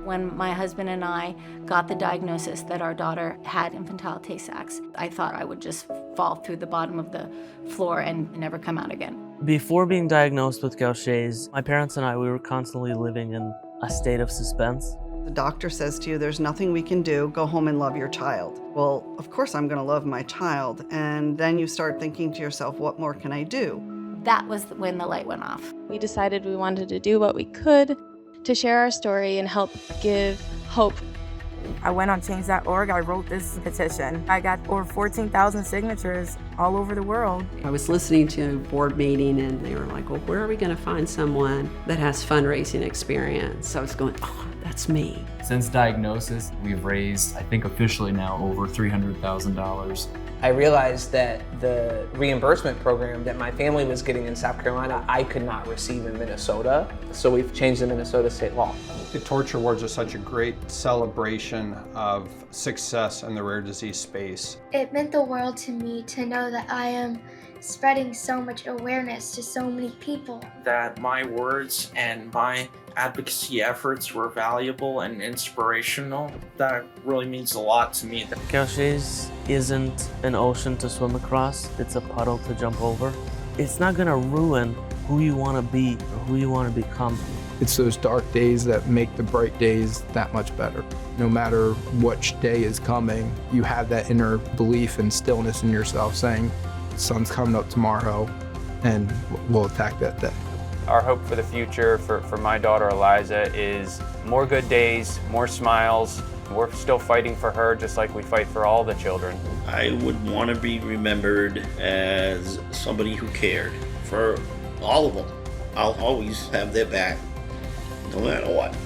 When my husband and I got the diagnosis that our daughter had infantile Tay-Sachs, I thought I would just fall through the bottom of the floor and never come out again. Before being diagnosed with Gaucher's, my parents and I, we were constantly living in a state of suspense. The doctor says to you, there's nothing we can do, go home and love your child. Well, of course I'm gonna love my child. And then you start thinking to yourself, what more can I do? That was when the light went off. We decided we wanted to do what we could to share our story and help give hope. I went on change.org, I wrote this petition. I got over 14,000 signatures all over the world. I was listening to a board meeting and they were like, well, where are we gonna find someone that has fundraising experience? So I was going, oh, that's me. Since diagnosis, we've raised, I think officially now, over $300,000. I realized that the reimbursement program that my family was getting in South Carolina, I could not receive in Minnesota. So we've changed the Minnesota state law. The Torch Awards are such a great celebration of success in the rare disease space. It meant the world to me to know that I am spreading so much awareness to so many people. That my words and my advocacy efforts were valuable and inspirational. That really means a lot to me. Gaucher's isn't an ocean to swim across, it's a puddle to jump over. It's not gonna ruin who you wanna be or who you wanna become. It's those dark days that make the bright days that much better. No matter which day is coming, you have that inner belief and stillness in yourself saying, the sun's coming up tomorrow and we'll attack that day. Our hope for the future for my daughter Eliza is more good days, more smiles. We're still fighting for her just like we fight for all the children. I would want to be remembered as somebody who cared for all of them. I'll always have their back, no matter what.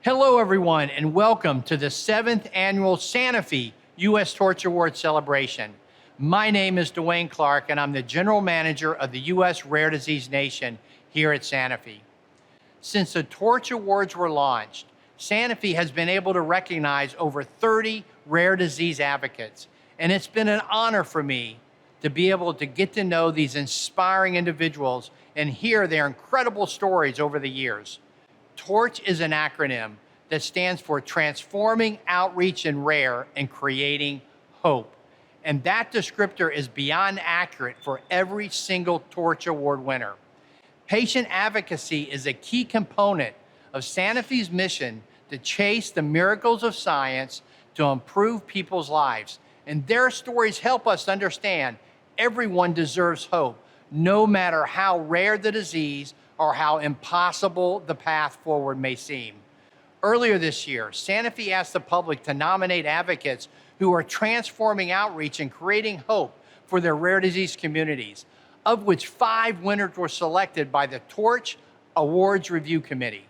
Hello, everyone, and welcome to the 7th Annual Sanofi U.S. Torch Award Celebration. My name is Dwayne Clark, and I'm the General Manager of the U.S. Rare Disease Nation here at Sanofi. Since the Torch Awards were launched, Sanofi has been able to recognize over 30 rare disease advocates, and it's been an honor for me to be able to get to know these inspiring individuals and hear their incredible stories over the years. TORCH is an acronym that stands for Transforming Outreach in Rare and Creating Hope. And that descriptor is beyond accurate for every single TORCH Award winner. Patient advocacy is a key component of Sanofi's mission to chase the miracles of science to improve people's lives. And their stories help us understand everyone deserves hope, no matter how rare the disease or how impossible the path forward may seem. Earlier this year, Sanofi asked the public to nominate advocates who are transforming outreach and creating hope for their rare disease communities, of which 5 winners were selected by the Torch Awards Review Committee.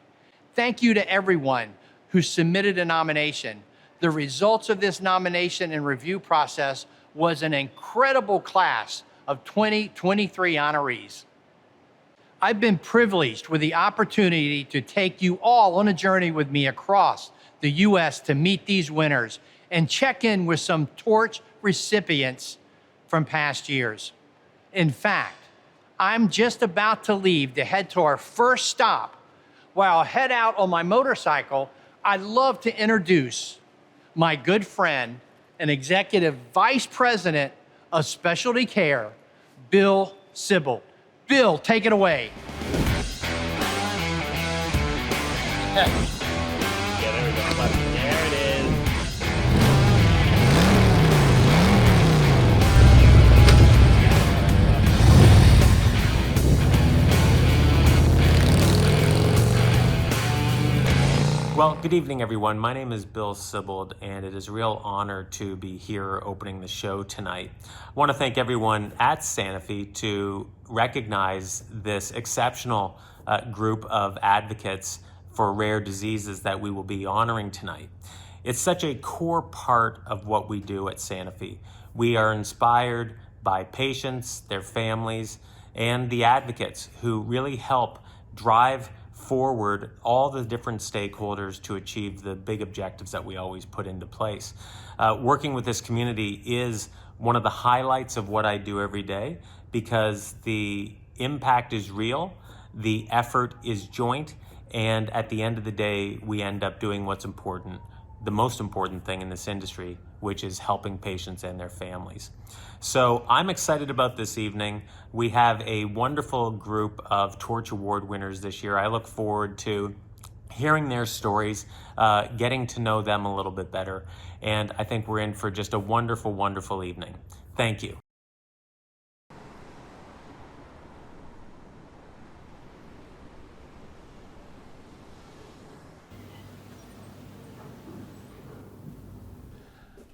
Thank you to everyone who submitted a nomination. The results of this nomination and review process was an incredible class of 2023 honorees. I've been privileged with the opportunity to take you all on a journey with me across the U.S. to meet these winners and check in with some Torch recipients from past years. In fact, I'm just about to leave to head to our first stop. While I head out on my motorcycle, I'd love to introduce my good friend and Executive Vice President of Specialty Care, Bill Sibold. Bill, take it away. Yeah, there we go. There it is. Well, good evening, everyone. My name is Bill Sibold, and it is a real honor to be here opening the show tonight. I want to thank everyone at Sanofi to recognize this exceptional group of advocates for rare diseases that we will be honoring tonight. It's such a core part of what we do at Sanofi. We are inspired by patients, their families, and the advocates who really help drive forward all the different stakeholders to achieve the big objectives that we always put into place. Working with this community is one of the highlights of what I do every day, because the impact is real, the effort is joint, and at the end of the day, we end up doing what's important, the most important thing in this industry, which is helping patients and their families. So I'm excited about this evening. We have a wonderful group of Torch Award winners this year. I look forward to hearing their stories, getting to know them a little bit better, and I think we're in for just a wonderful, wonderful evening. Thank you.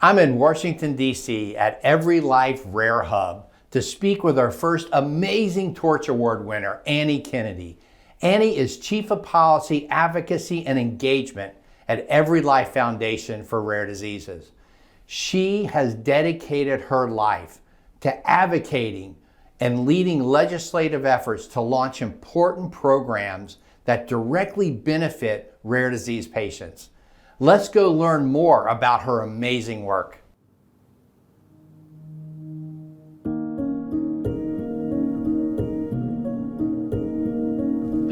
I'm in Washington, D.C. at Every Life Rare Hub to speak with our first amazing Torch Award winner, Annie Kennedy. Annie is Chief of Policy, Advocacy, and Engagement at Every Life Foundation for Rare Diseases. She has dedicated her life to advocating and leading legislative efforts to launch important programs that directly benefit rare disease patients. Let's go learn more about her amazing work.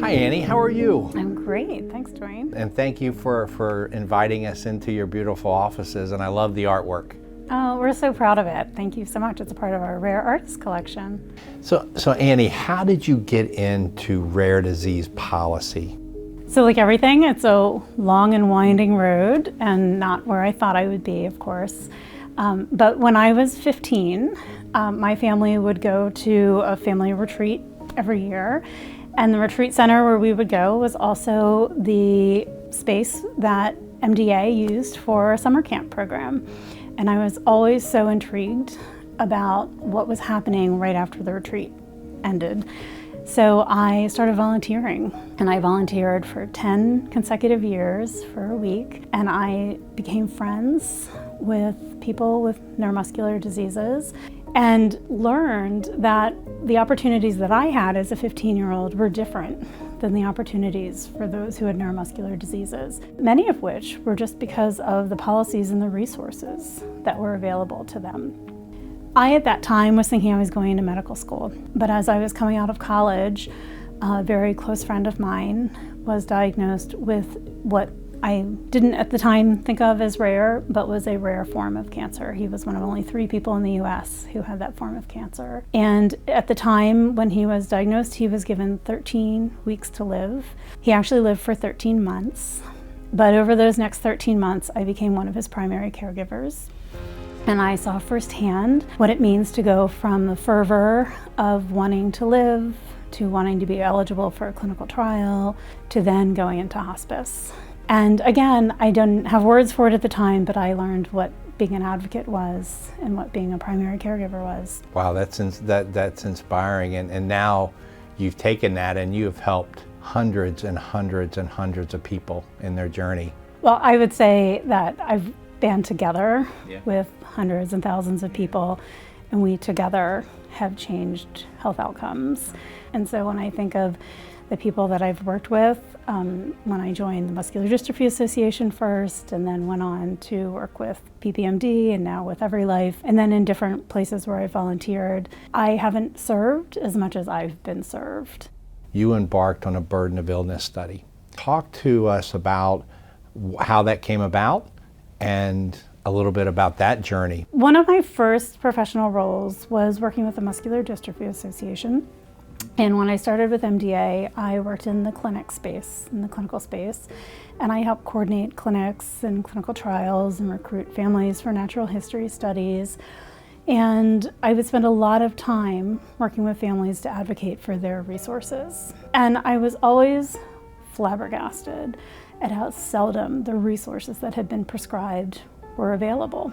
Hi Annie, how are you? I'm great, thanks Dwayne. And thank you for inviting us into your beautiful offices, and I love the artwork. Oh, we're so proud of it. Thank you so much. It's a part of our Rare Artists collection. So Annie, how did you get into rare disease policy? So like everything, it's a long and winding road, and not where I thought I would be, of course. But when I was 15, my family would go to a family retreat every year. And the retreat center where we would go was also the space that MDA used for a summer camp program. And I was always so intrigued about what was happening right after the retreat ended. So I started volunteering, and I volunteered for 10 consecutive years for a week, and I became friends with people with neuromuscular diseases and learned that the opportunities that I had as a 15-year-old were different than the opportunities for those who had neuromuscular diseases, many of which were just because of the policies and the resources that were available to them. I, at that time, was thinking I was going to medical school, but as I was coming out of college, a very close friend of mine was diagnosed with what I didn't at the time think of as rare, but was a rare form of cancer. He was one of only 3 people in the US who had that form of cancer. And at the time when he was diagnosed, he was given 13 weeks to live. He actually lived for 13 months. But over those next 13 months, I became one of his primary caregivers. And I saw firsthand what it means to go from the fervor of wanting to live to wanting to be eligible for a clinical trial to then going into hospice. And again, I didn't have words for it at the time, but I learned what being an advocate was and what being a primary caregiver was. Wow, that's inspiring. And now you've taken that and you have helped hundreds and hundreds and hundreds of people in their journey. Well, I would say that I've band together with hundreds and thousands of people, and we together have changed health outcomes. And so when I think of the people that I've worked with, when I joined the Muscular Dystrophy Association first, and then went on to work with PPMD and now with Every Life, and then in different places where I volunteered, I haven't served as much as I've been served. You embarked on a burden of illness study. Talk to us about how that came about and a little bit about that journey. One of my first professional roles was working with the Muscular Dystrophy Association. And when I started with MDA, I worked in the clinic space, in the clinical space, and I helped coordinate clinics and clinical trials and recruit families for natural history studies. And I would spend a lot of time working with families to advocate for their resources. And I was always flabbergasted at how seldom the resources that had been prescribed were available.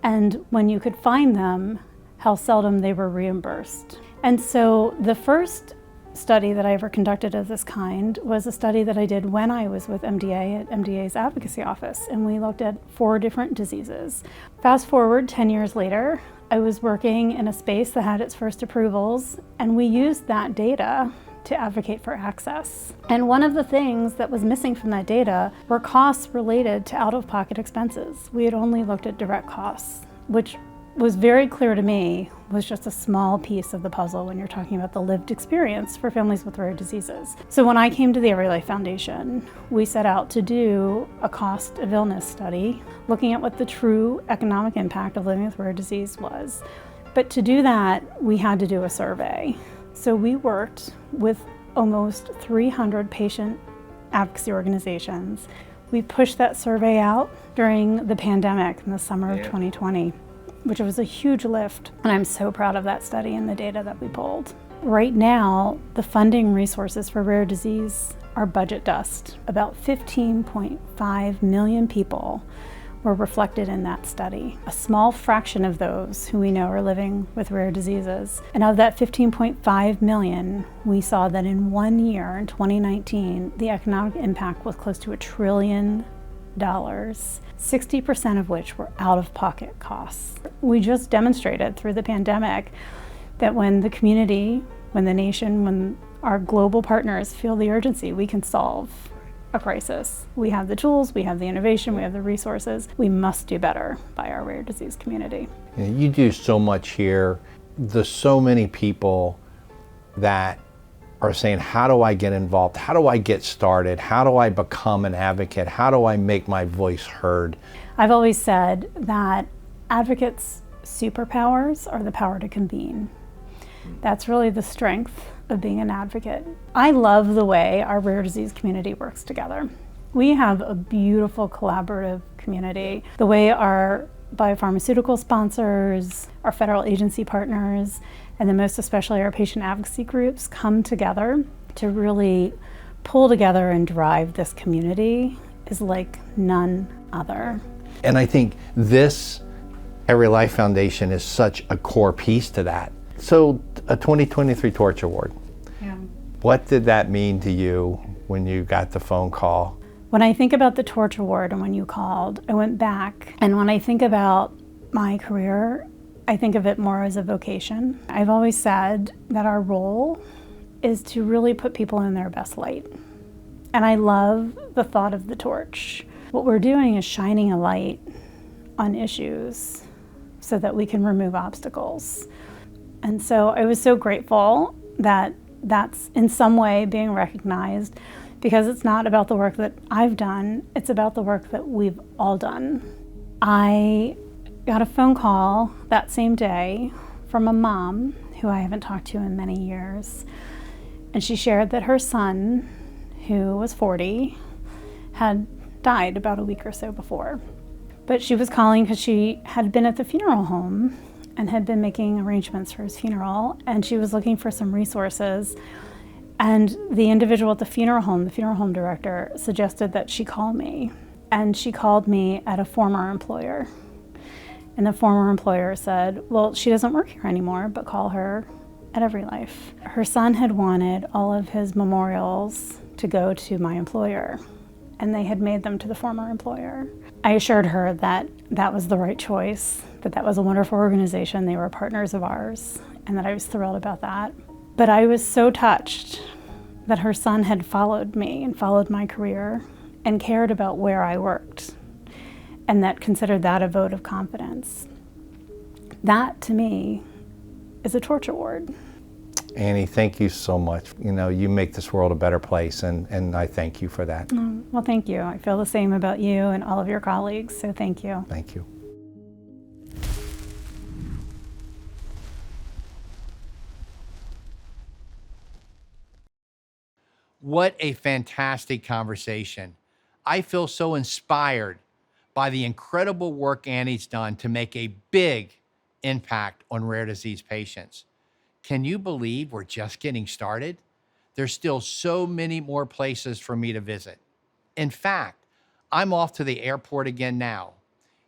And when you could find them, how seldom they were reimbursed. And so the first study that I ever conducted of this kind was a study that I did when I was with MDA at MDA's advocacy office, and we looked at 4 different diseases. Fast forward 10 years later, I was working in a space that had its first approvals, and we used that data to advocate for access. And one of the things that was missing from that data were costs related to out-of-pocket expenses. We had only looked at direct costs, which was very clear to me was just a small piece of the puzzle when you're talking about the lived experience for families with rare diseases. So when I came to the Every Life Foundation, we set out to do a cost of illness study, looking at what the true economic impact of living with rare disease was. But to do that, we had to do a survey. So we worked with almost 300 patient advocacy organizations. We pushed that survey out during the pandemic in the summer of 2020, which was a huge lift. And I'm so proud of that study and the data that we pulled. Right now, the funding resources for rare disease are budget dust. About 15.5 million people were reflected in that study. A small fraction of those who we know are living with rare diseases. And of that 15.5 million, we saw that in 1 year, in 2019, the economic impact was close to $1 trillion, 60% of which were out-of-pocket costs. We just demonstrated through the pandemic that when the community, when the nation, when our global partners feel the urgency, we can solve a crisis. We have the tools, we have the innovation, we have the resources. We must do better by our rare disease community. You do so much here. There's so many people that are saying, how do I get involved? How do I get started? How do I become an advocate? How do I make my voice heard? I've always said that advocates' superpowers are the power to convene. That's really the strength of being an advocate. I love the way our rare disease community works together. We have a beautiful collaborative community. The way our biopharmaceutical sponsors, our federal agency partners, and then most especially our patient advocacy groups come together to really pull together and drive this community is like none other. And I think this Every Life Foundation is such a core piece to that. So a 2023 Torch Award. Yeah. What did that mean to you when you got the phone call? When I think about the Torch Award and when you called, I went back, and when I think about my career, I think of it more as a vocation. I've always said that our role is to really put people in their best light. And I love the thought of the torch. What we're doing is shining a light on issues so that we can remove obstacles. And so I was so grateful that that's in some way being recognized, because it's not about the work that I've done, it's about the work that we've all done. I got a phone call that same day from a mom who I haven't talked to in many years. And she shared that her son, who was 40, had died about a week or so before. But she was calling because she had been at the funeral home and had been making arrangements for his funeral, and she was looking for some resources. And the individual at the funeral home director, suggested that she call me. And she called me at a former employer. And the former employer said, well, she doesn't work here anymore, but call her at Every Life. Her son had wanted all of his memorials to go to my employer, and they had made them to the former employer. I assured her that that was the right choice, that that was a wonderful organization, they were partners of ours, and that I was thrilled about that. But I was so touched that her son had followed me and followed my career and cared about where I worked, and that considered that a vote of confidence. That, to me, is a Torch Award. Annie, thank you so much. You know, you make this world a better place, and I thank you for that. Well, thank you. I feel the same about you and all of your colleagues, so thank you. Thank you. What a fantastic conversation. I feel so inspired by the incredible work Annie's done to make a big impact on rare disease patients. Can you believe we're just getting started? There's still so many more places for me to visit. In fact, I'm off to the airport again now.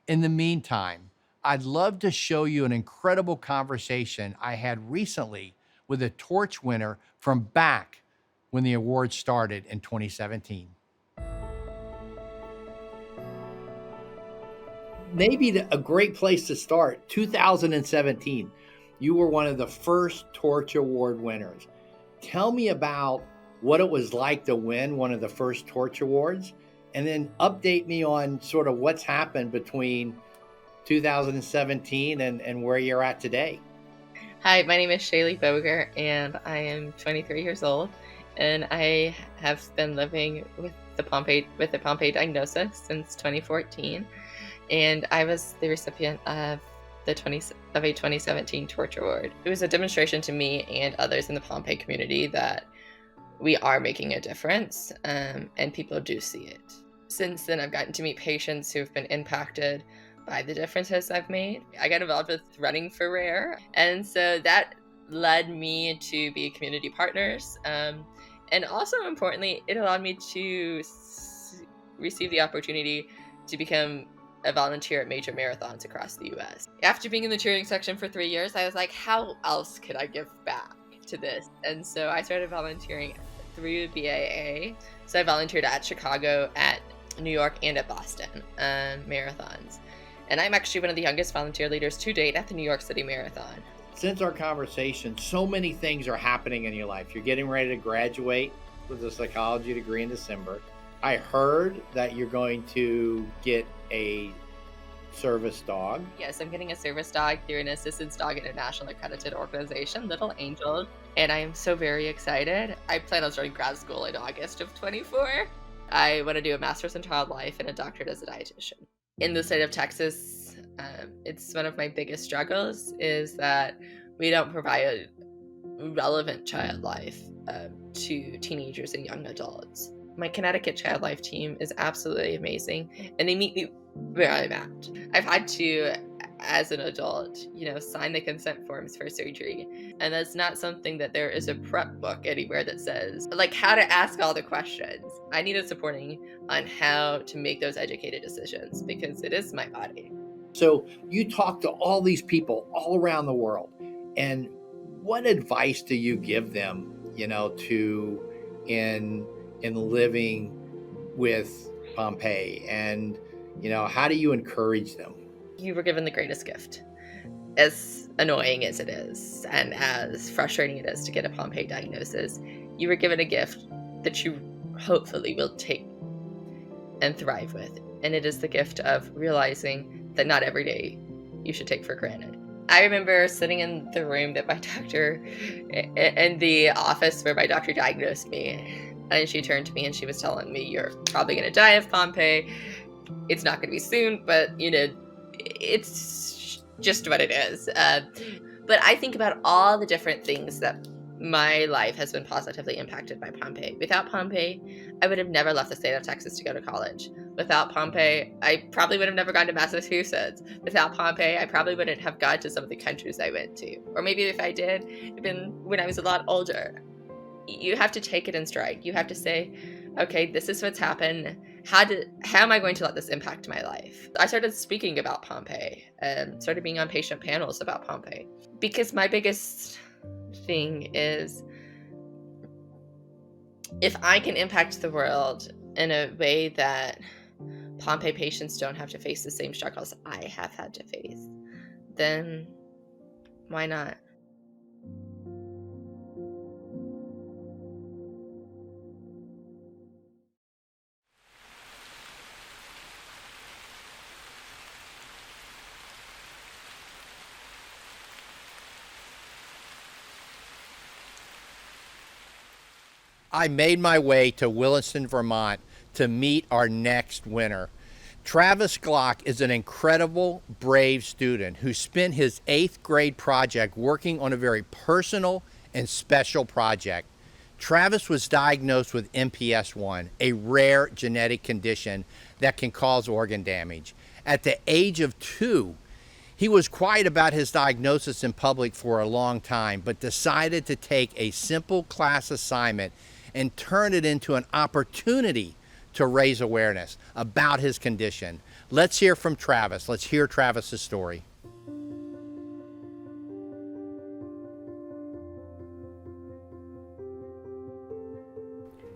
In the meantime, I'd love to show you an incredible conversation I had recently with a Torch winner from back when the award started in 2017. Maybe a great place to start, 2017. You were one of the first Torch Award winners. Tell me about what it was like to win one of the first Torch Awards, and then update me on sort of what's happened between 2017 and where you're at today. Hi, my name is Shaylee Boger, and I am 23 years old, and I have been living with the Pompe diagnosis since 2014, and I was the recipient of a 2017 Torch Award. It was a demonstration to me and others in the Pompe community that we are making a difference, and people do see it. Since then, I've gotten to meet patients who've been impacted by the differences I've made. I got involved with running for RARE, and so that led me to be community partners. And also importantly, it allowed me to receive the opportunity to become a volunteer at major marathons across the US. After being in the cheering section for 3 years, I was like, how else could I give back to this? And so I started volunteering through BAA. So I volunteered at Chicago, at New York, and at Boston marathons. And I'm actually one of the youngest volunteer leaders to date at the New York City Marathon. Since our conversation, so many things are happening in your life. You're getting ready to graduate with a psychology degree in December. I heard that you're going to get a service dog. Yes, I'm getting a service dog through an Assistance Dog International accredited organization, Little Angel, and I am so very excited. I plan on starting grad school in August of 24. I want to do a master's in child life and a doctorate as a dietitian. In the state of Texas, it's one of my biggest struggles is that we don't provide relevant child life to teenagers and young adults. My Connecticut Child Life team is absolutely amazing, and they meet me where I'm at. I've had to, as an adult, sign the consent forms for surgery, and that's not something that there is a prep book anywhere that says, like, how to ask all the questions. I needed supporting on how to make those educated decisions because it is my body. So you talk to all these people all around the world, and what advice do you give them, in living with Pompe, and how do you encourage them? You were given the greatest gift. As annoying as it is and as frustrating it is to get a Pompe diagnosis, you were given a gift that you hopefully will take and thrive with, and it is the gift of realizing that not every day you should take for granted. I remember sitting in the room that my doctor, in the office where my doctor diagnosed me, and she turned to me and she was telling me, you're probably going to die of Pompe. It's not going to be soon, but, it's just what it is. But I think about all the different things that my life has been positively impacted by Pompe. Without Pompe, I would have never left the state of Texas to go to college. Without Pompe, I probably would have never gone to Massachusetts. Without Pompe, I probably wouldn't have gone to some of the countries I went to. Or maybe if I did, it'd been when I was a lot older. You have to take it in stride. You have to say, okay, this is what's happened. How am I going to let this impact my life? I started speaking about Pompe and started being on patient panels about Pompe because my biggest thing is if I can impact the world in a way that Pompe patients don't have to face the same struggles I have had to face, then why not? I made my way to Williston, Vermont to meet our next winner. Travis Glock is an incredible, brave student who spent his 8th grade project working on a very personal and special project. Travis was diagnosed with MPS I, a rare genetic condition that can cause organ damage. At the age of 2, he was quiet about his diagnosis in public for a long time, but decided to take a simple class assignment and turn it into an opportunity to raise awareness about his condition. Let's hear from Travis. Let's hear Travis's story.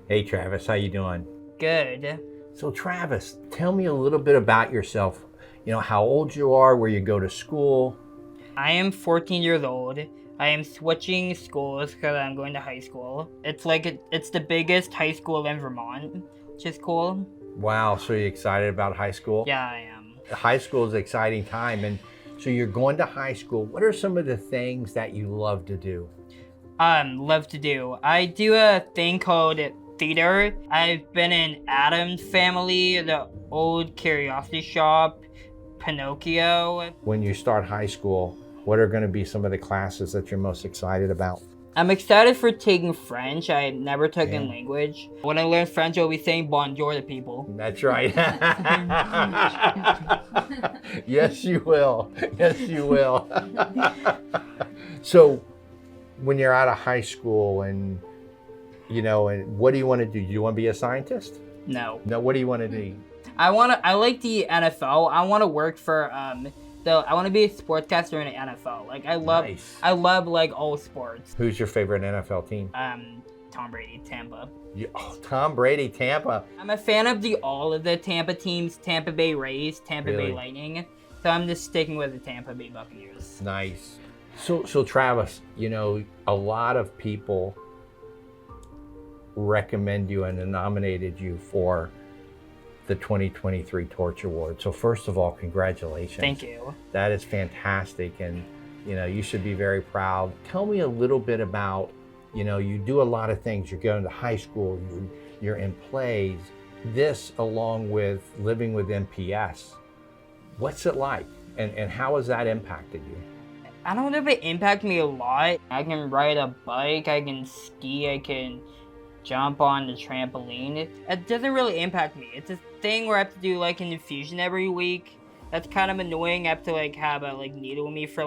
Hey Travis, how you doing? Good. So Travis, tell me a little bit about yourself. How old you are, where you go to school. I am 14 years old. I am switching schools because I'm going to high school. It's the biggest high school in Vermont, which is cool. Wow, so you're excited about high school? Yeah, I am. High school is an exciting time, and so you're going to high school. What are some of the things that you love to do? Love to do. I do a thing called theater. I've been in Addams Family, the Old Curiosity Shop, Pinocchio. When you start high school, what are going to be some of the classes that you're most excited about? I'm excited for taking French. I never took in language. When I learn French, I'll be saying bonjour to people. That's right. Yes, you will. Yes, you will. So, when you're out of high school and, and what do you want to do? Do you want to be a scientist? No. No, what do you want to do? I like the NFL. I want to work for, I want to be a sportscaster in the NFL. Like, I love like all sports. Who's your favorite NFL team? Tom Brady, Tampa. Tom Brady, Tampa. I'm a fan of all of the Tampa teams, Tampa Bay Rays, Tampa Bay Lightning. So I'm just sticking with the Tampa Bay Buccaneers. Nice. So Travis, a lot of people recommend you and nominated you for the 2023 Torch Award. So first of all, congratulations. Thank you. That is fantastic, and you should be very proud. Tell me a little bit about, you do a lot of things. You're going to high school, you're in plays. This, along with living with MPS, what's it like, and how has that impacted you? I don't know if it impacted me a lot. I can ride a bike, I can ski, I can jump on the trampoline. It doesn't really impact me. It's a thing where I have to do like an infusion every week. That's kind of annoying. I have to have a needle with me for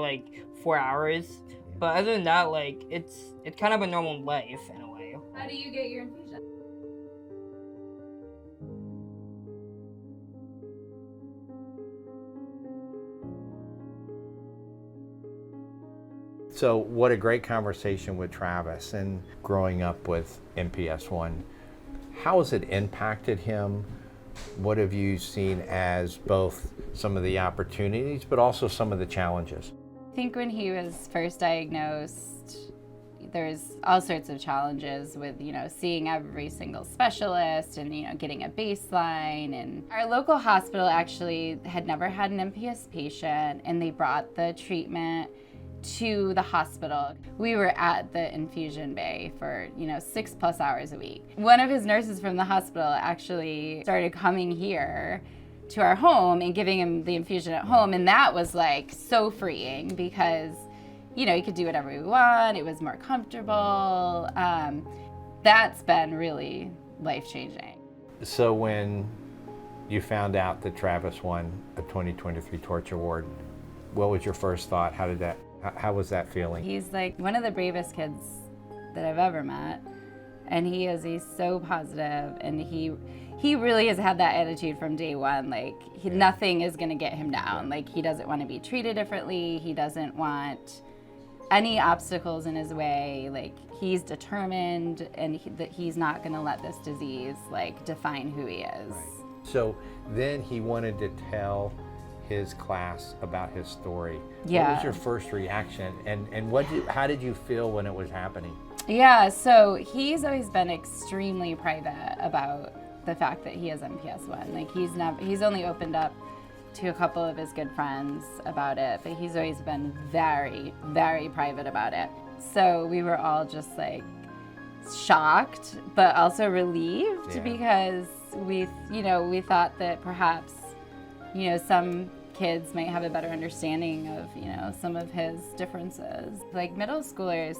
4 hours. But other than that, it's kind of a normal life in a way. How do you get your infusion? So what a great conversation with Travis, and growing up with MPS I. How has it impacted him? What have you seen as both some of the opportunities, but also some of the challenges? I think when he was first diagnosed, there's all sorts of challenges with, seeing every single specialist and, getting a baseline. And our local hospital actually had never had an MPS patient, and they brought the treatment to the hospital. We were at the infusion bay for 6+ hours a week. One of his nurses from the hospital actually started coming here to our home and giving him the infusion at home, and that was so freeing because he could do whatever we want. It was more comfortable. That's been really life-changing. So when you found out that Travis won a 2023 Torch Award, what was your first thought? How was that feeling? He's one of the bravest kids that I've ever met, and he's so positive, and he really has had that attitude from day one. Nothing is gonna get him down. He doesn't want to be treated differently. He doesn't want any obstacles in his way. He's determined, and he's not gonna let this disease define who he is. Right. So then he wanted to tell his class about his story. Yeah. What was your first reaction, and how did you feel when it was happening? Yeah, so he's always been extremely private about the fact that he has MPS I. He's only opened up to a couple of his good friends about it, but he's always been very, very private about it. So we were all just shocked, but also relieved because we thought that perhaps, some kids might have a better understanding of, some of his differences. Middle schoolers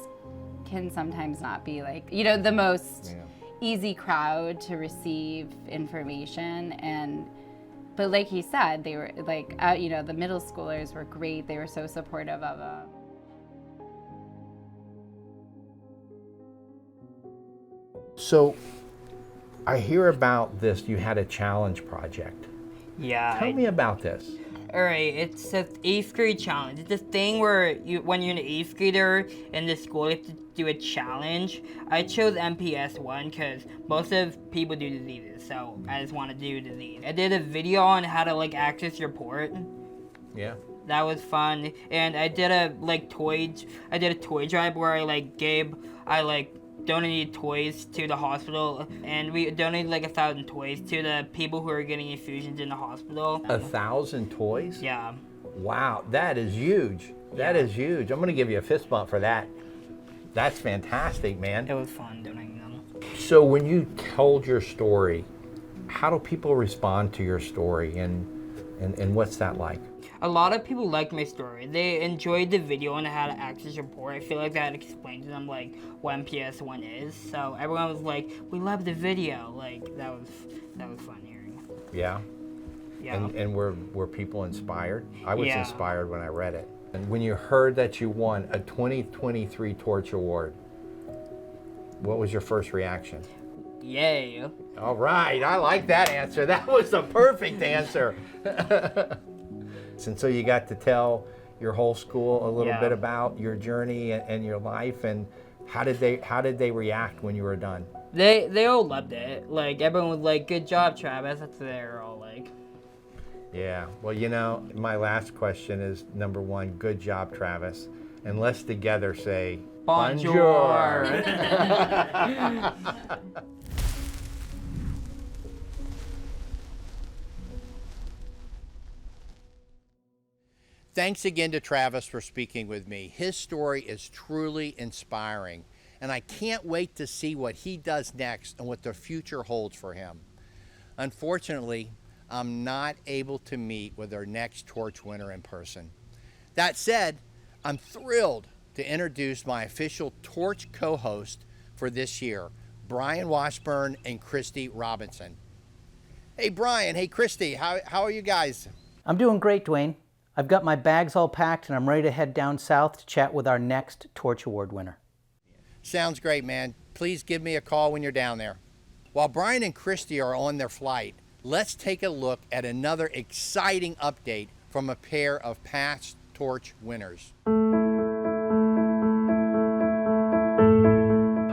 can sometimes not be the most easy crowd to receive information, but like he said, they were the middle schoolers were great. They were so supportive of him. So I hear about this, you had a challenge project. Yeah. Tell me about this. All right, it's an 8th grade challenge. It's a thing where when you're an 8th grader in the school, you have to do a challenge. I chose MPS I because most of people do diseases, so I just want to do disease. I did a video on how to access your port. Yeah. That was fun. And I did a toy drive where I donated toys to the hospital, and we donated 1,000 toys to the people who are getting infusions in the hospital. 1,000 toys? Yeah. Wow, that is huge. That is huge. I'm gonna give you a fist bump for that. That's fantastic, man. It was fun doing them. So when you told your story, how do people respond to your story, and what's that like? A lot of people liked my story. They enjoyed the video and how to access report. I feel like that explained to them what MPS 1 is. So everyone was like, "We love the video." That was fun hearing. Yeah. Yeah. And were people inspired? I was Yeah. inspired when I read it. And when you heard that you won a 2023 Torch Award, what was your first reaction? Yay. All right, I like that answer. That was the perfect answer. And so you got to tell your whole school a little bit about your journey and your life, and how did they react when you were done? They all loved it. Everyone was like, "Good job, Travis." That's what they were all like. Yeah, well, my last question is, number one, good job, Travis. And let's together say, Bonjour. Thanks again to Travis for speaking with me. His story is truly inspiring, and I can't wait to see what he does next and what the future holds for him. Unfortunately, I'm not able to meet with our next Torch winner in person. That said, I'm thrilled to introduce my official Torch co-host for this year, Brian Washburn and Christy Robinson. Hey Brian, hey Christy, how are you guys? I'm doing great, Dwayne. I've got my bags all packed and I'm ready to head down south to chat with our next Torch Award winner. Sounds great, man. Please give me a call when you're down there. While Brian and Christy are on their flight, let's take a look at another exciting update from a pair of past Torch winners.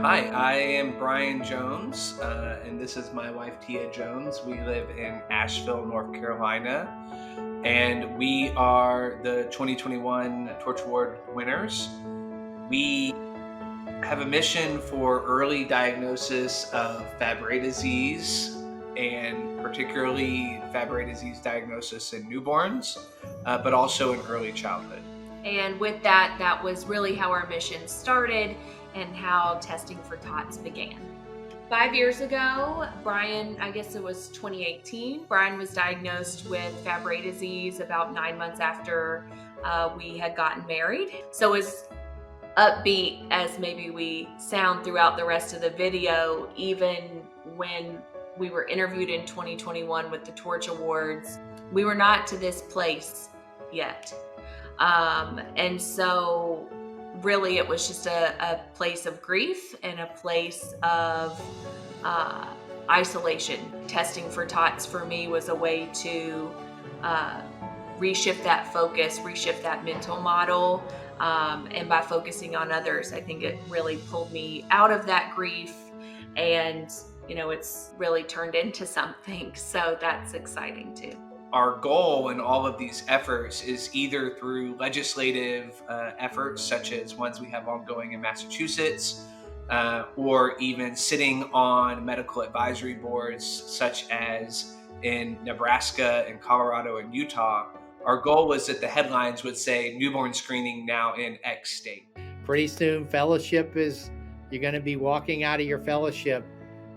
Hi, I am Brian Jones, and this is my wife, Tia Jones. We live in Asheville, North Carolina, and we are the 2021 Torch Award winners. We have a mission for early diagnosis of Fabry disease, and particularly Fabry disease diagnosis in newborns, but also in early childhood. And with that, that was really how our mission started and how testing for TOTS began. 5 years ago, Brian, I guess it was 2018, Brian was diagnosed with Fabry disease about 9 months after we had gotten married. So as upbeat as maybe we sound throughout the rest of the video, even when we were interviewed in 2021 with the Torch Awards, we were not to this place yet. And so really it was just a place of grief and a place of isolation. Testing for TOTS for me was a way to reshift that focus, reshift that mental model. And by focusing on others, I think it really pulled me out of that grief, and it's really turned into something. So that's exciting too. Our goal in all of these efforts is either through legislative efforts, such as ones we have ongoing in Massachusetts, or even sitting on medical advisory boards, such as in Nebraska and Colorado and Utah. Our goal was that the headlines would say newborn screening now in X state. Pretty soon, you're going to be walking out of your fellowship.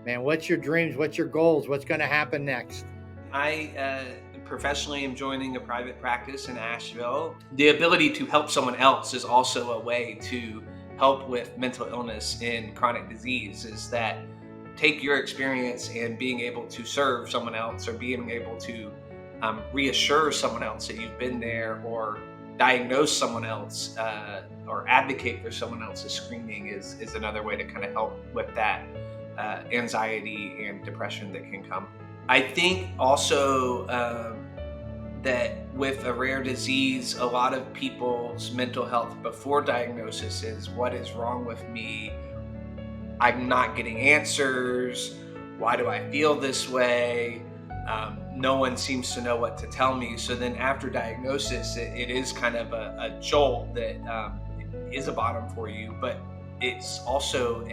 Man, what's your dreams? What's your goals? What's going to happen next? I professionally am joining a private practice in Asheville. The ability to help someone else is also a way to help with mental illness and chronic disease, is that take your experience and being able to serve someone else, or being able to reassure someone else that you've been there, or diagnose someone else, or advocate for someone else's screening is another way to kind of help with that anxiety and depression that can come. I think also that with a rare disease, a lot of people's mental health before diagnosis is, what is wrong with me? I'm not getting answers. Why do I feel this way? no one seems to know what to tell me. So then after diagnosis, it is kind of a jolt that is a bottom for you, but it's also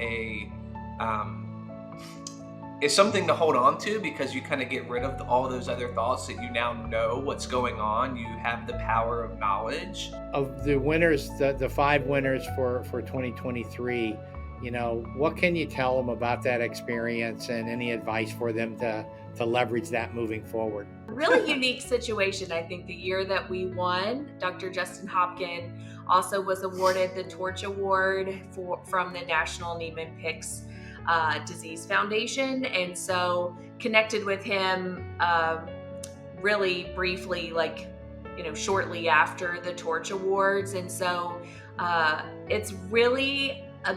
it's something to hold on to, because you kind of get rid of all those other thoughts that you now know what's going on. You have the power of knowledge. Of the winners, the 5 winners for 2023, you know, what can you tell them about that experience and any advice for them to leverage that moving forward? Really unique situation. I think the year that we won, Dr. Justin Hopkin also was awarded the Torch Award from the National Niemann-Pick's Disease Foundation. And so connected with him really briefly, like, you know, shortly after the Torch Awards. And so it's really a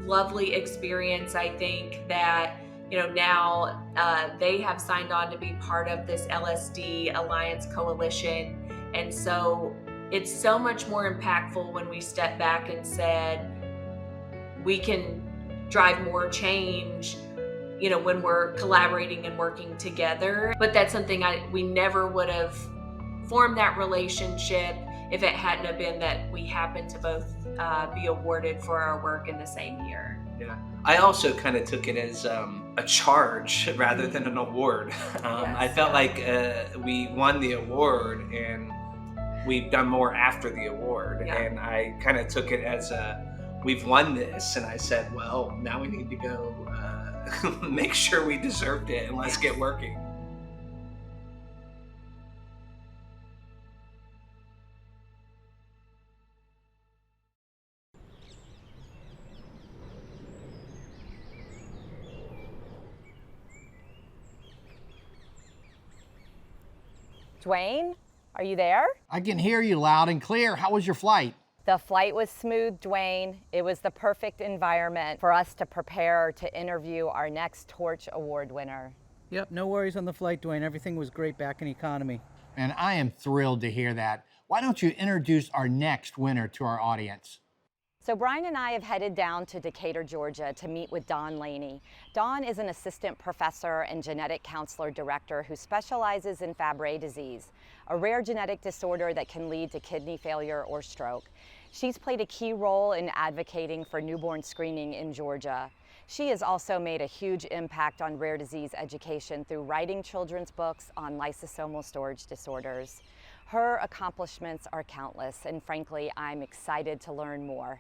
lovely experience. I think that, you know, now they have signed on to be part of this LSD Alliance Coalition. And so it's so much more impactful when we step back and said, we can drive more change, you know, when we're collaborating and working together. But that's something we never would have formed that relationship if it hadn't have been that we happened to both be awarded for our work in the same year. Yeah, I also kind of took it as a charge rather than an award. I felt like we won the award and we've done more after the award. Yeah. And I kind of took it as we've won this, and I said, well, now we need to go make sure we deserved it, and let's get working. Dwayne, are you there? I can hear you loud and clear. How was your flight? The flight was smooth, Dwayne. It was the perfect environment for us to prepare to interview our next Torch Award winner. Yep, no worries on the flight, Dwayne. Everything was great back in economy. And I am thrilled to hear that. Why don't you introduce our next winner to our audience? So Brian and I have headed down to Decatur, Georgia to meet with Don Laney. Don is an assistant professor and genetic counselor director who specializes in Fabry disease, a rare genetic disorder that can lead to kidney failure or stroke. She's played a key role in advocating for newborn screening in Georgia. She has also made a huge impact on rare disease education through writing children's books on lysosomal storage disorders. Her accomplishments are countless, and frankly, I'm excited to learn more.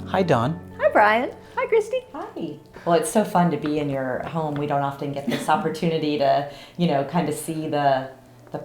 Hi, Dawn. Hi, Brian. Hi, Christy. Hi. Well, it's so fun to be in your home. We don't often get this opportunity to, you know, kind of see the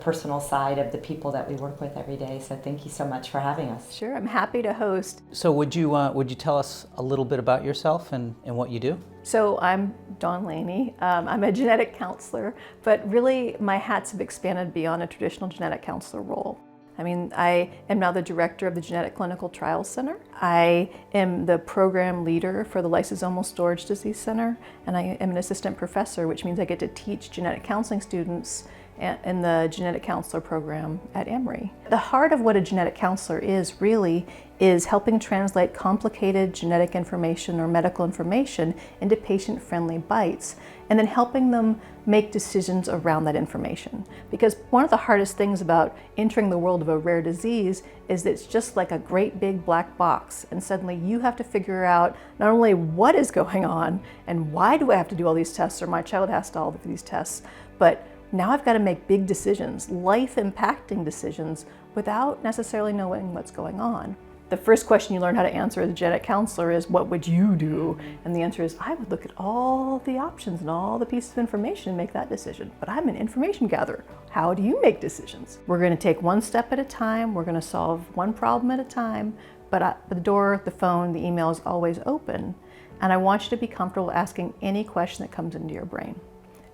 personal side of the people that we work with every day. So thank you so much for having us. Sure, I'm happy to host. So would you tell us a little bit about yourself and what you do? So I'm Dawn Laney. I'm a genetic counselor, but really my hats have expanded beyond a traditional genetic counselor role. I mean, I am now the director of the Genetic Clinical Trials Center. I am the program leader for the Lysosomal Storage Disease Center, and I am an assistant professor, which means I get to teach genetic counseling students in the genetic counselor program at Emory. The heart of what a genetic counselor is really is helping translate complicated genetic information or medical information into patient-friendly bites, and then helping them make decisions around that information. Because one of the hardest things about entering the world of a rare disease is that it's just like a great big black box, and suddenly you have to figure out not only what is going on and why do I have to do all these tests, or my child has to do all of these tests, but now I've got to make big decisions, life-impacting decisions, without necessarily knowing what's going on. The first question you learn how to answer as a genetic counselor is, what would you do? And the answer is, I would look at all the options and all the pieces of information and make that decision. But I'm an information gatherer. How do you make decisions? We're going to take one step at a time. We're going to solve one problem at a time. But the door, the phone, the email is always open. And I want you to be comfortable asking any question that comes into your brain.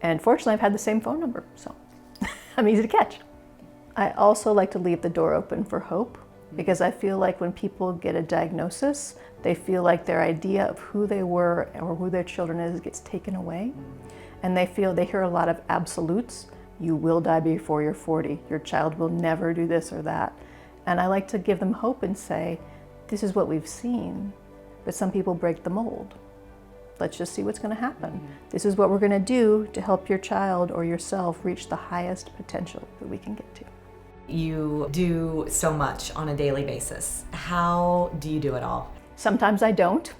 And fortunately, I've had the same phone number, so I'm easy to catch. I also like to leave the door open for hope, because I feel like when people get a diagnosis, they feel like their idea of who they were or who their children is gets taken away. And they hear a lot of absolutes. You will die before you're 40. Your child will never do this or that. And I like to give them hope and say, this is what we've seen, but some people break the mold. let's just see what's going to happen. This is what we're going to do to help your child or yourself reach the highest potential that we can get to. You do so much on a daily basis. How do you do it all? Sometimes I don't.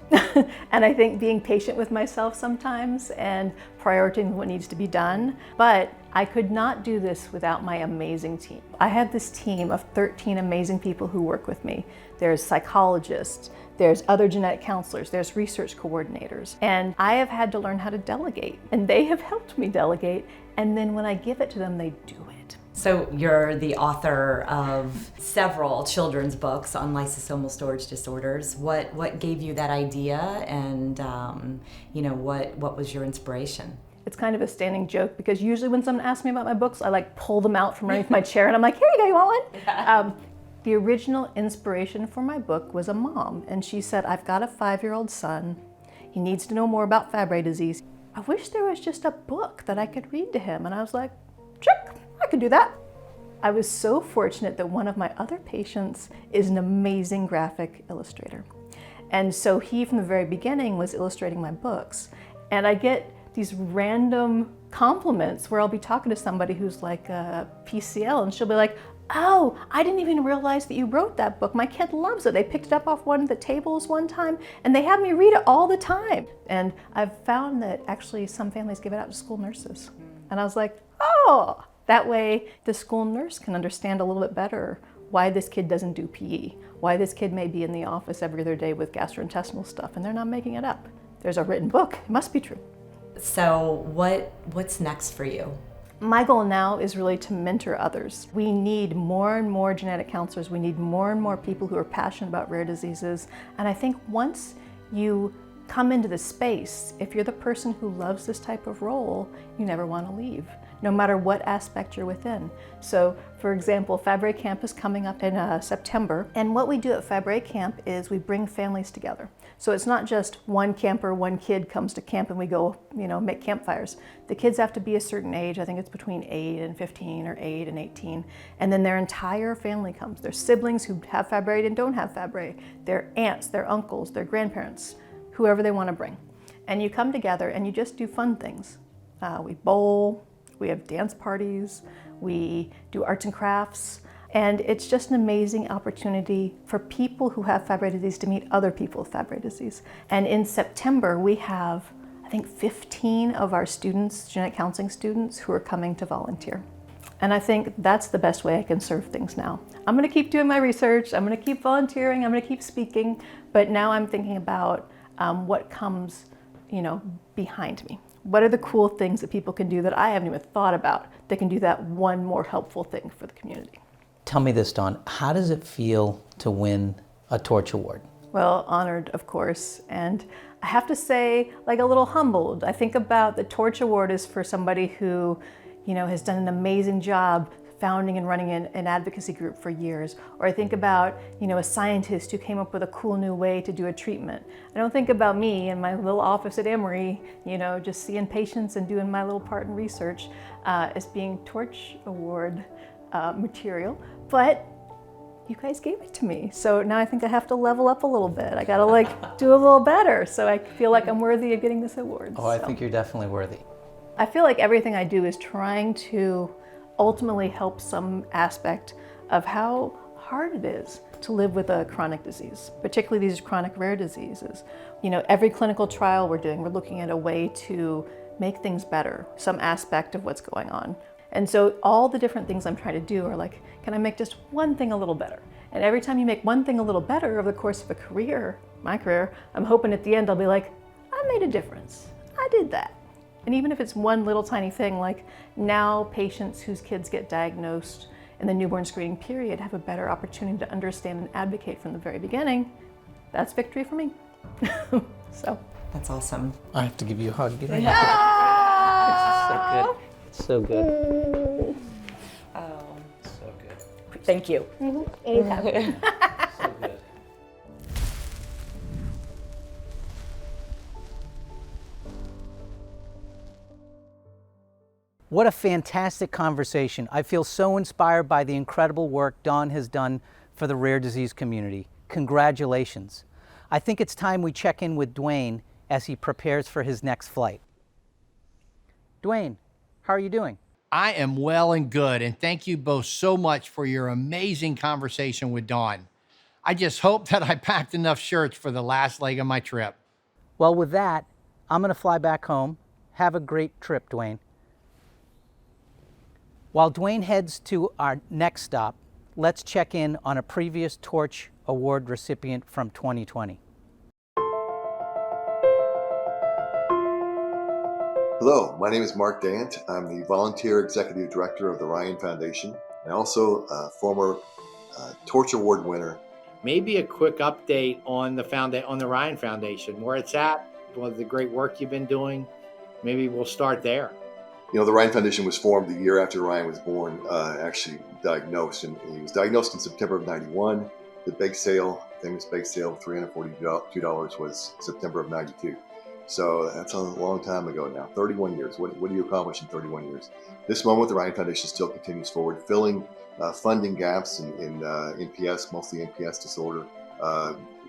And I think being patient with myself sometimes and prioritizing what needs to be done. But I could not do this without my amazing team. I have this team of 13 amazing people who work with me. There's psychologists, there's other genetic counselors, there's research coordinators. And I have had to learn how to delegate. And they have helped me delegate. And then when I give it to them, they do it. So you're the author of several children's books on lysosomal storage disorders. What gave you that idea, and what was your inspiration? It's kind of a standing joke because usually when someone asks me about my books, I like pull them out from underneath my chair and I'm like, here you go, you want one? The original inspiration for my book was a mom, and she said, I've got a 5-year-old son. He needs to know more about Fabry disease. I wish there was just a book that I could read to him. And I was like, check. I could do that. I was so fortunate that one of my other patients is an amazing graphic illustrator. And so he, from the very beginning, was illustrating my books. And I get these random compliments where I'll be talking to somebody who's like a PCL, and she'll be like, oh, I didn't even realize that you wrote that book. My kid loves it. They picked it up off one of the tables one time, and they have me read it all the time. And I've found that actually some families give it out to school nurses. And I was like, oh, that way the school nurse can understand a little bit better why this kid doesn't do PE, why this kid may be in the office every other day with gastrointestinal stuff, and they're not making it up. There's a written book. It must be true. So what's next for you? My goal now is really to mentor others. We need more and more genetic counselors. We need more and more people who are passionate about rare diseases. And I think once you come into the space, if you're the person who loves this type of role, you never want to leave, no matter what aspect you're within. So, for example, Fabry Camp is coming up in September. And what we do at Fabry Camp is we bring families together. So it's not just one camper, one kid comes to camp and we go, make campfires. The kids have to be a certain age. I think it's between 8 and 15 or 8 and 18. And then their entire family comes. Their siblings who have Fabry and don't have Fabry, their aunts, their uncles, their grandparents, whoever they want to bring. And you come together and you just do fun things. We bowl, we have dance parties, we do arts and crafts. And it's just an amazing opportunity for people who have Fabry disease to meet other people with Fabry disease. And in September, we have, I think, 15 of our students, genetic counseling students, who are coming to volunteer. And I think that's the best way I can serve things now. I'm gonna keep doing my research, I'm gonna keep volunteering, I'm gonna keep speaking, but now I'm thinking about what comes, behind me. What are the cool things that people can do that I haven't even thought about that can do that one more helpful thing for the community? Tell me this, Dawn. How does it feel to win a Torch Award? Well, honored, of course. And I have to say, like a little humbled. I think about the Torch Award is for somebody who, has done an amazing job founding and running an advocacy group for years. Or I think about, a scientist who came up with a cool new way to do a treatment. I don't think about me in my little office at Emory, just seeing patients and doing my little part in research as being Torch Award material, but you guys gave it to me. So now I think I have to level up a little bit. I gotta do a little better so I feel like I'm worthy of getting this award. Oh, I think you're definitely worthy. I feel like everything I do is trying to ultimately help some aspect of how hard it is to live with a chronic disease, particularly these chronic rare diseases. Every clinical trial we're doing, we're looking at a way to make things better, some aspect of what's going on. And so all the different things I'm trying to do are like, can I make just one thing a little better? And every time you make one thing a little better over the course of a career, my career, I'm hoping at the end I'll be like, I made a difference. I did that. And even if it's one little tiny thing, like now patients whose kids get diagnosed in the newborn screening period have a better opportunity to understand and advocate from the very beginning, that's victory for me. So. That's awesome. I have to give you a hug. Give me a Yeah. hug. It's so good. It's so good. Oh. So good. Thank you. Anytime. So good. What a fantastic conversation. I feel so inspired by the incredible work Dawn has done for the rare disease community. Congratulations. I think it's time we check in with Dwayne as he prepares for his next flight. Dwayne, how are you doing? I am well and good, and thank you both so much for your amazing conversation with Dawn. I just hope that I packed enough shirts for the last leg of my trip. Well, with that, I'm going to fly back home. Have a great trip, Dwayne. While Dwayne heads to our next stop, let's check in on a previous Torch Award recipient from 2020. Hello, my name is Mark Dant. I'm the Volunteer Executive Director of the Ryan Foundation and also a former Torch Award winner. Maybe a quick update on the Ryan Foundation, where it's at, the great work you've been doing. Maybe we'll start there. You know, the Ryan Foundation was formed the year after Ryan was born, actually diagnosed. And he was diagnosed in September of '91. The bake sale, famous bake sale of $342 was September of '92. So that's a long time ago now, 31 years. What do you accomplish in 31 years? This moment, the Ryan Foundation still continues forward, filling funding gaps in NPS, mostly NPS disorder,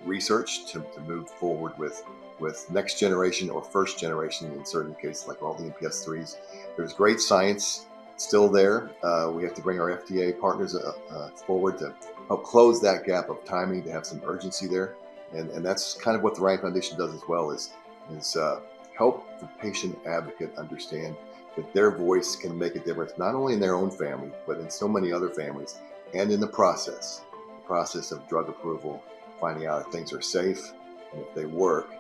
research to move forward with next generation or first generation in certain cases, like all the NPS 3s. There's great science still there. We have to bring our FDA partners forward to help close that gap of timing, to have some urgency there. And that's kind of what the Ryan Foundation does as well, is help the patient advocate understand that their voice can make a difference, not only in their own family, but in so many other families, and in the process of drug approval, finding out if things are safe and if they work,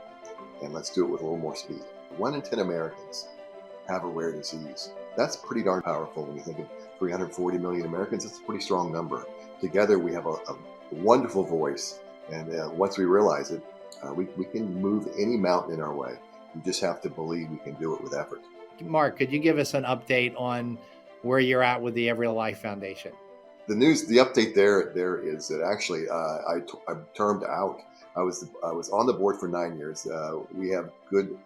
and let's do it with a little more speed. 1 in 10 Americans have a rare disease. That's pretty darn powerful when you think of 340 million Americans. It's a pretty strong number. Together we have a wonderful voice, and once we realize it, we can move any mountain in our way. We just have to believe we can do it with effort. Mark, could you give us an update on where you're at with the Every Life Foundation? The update there is that actually I'm termed out. I was on the board for 9 years. We have good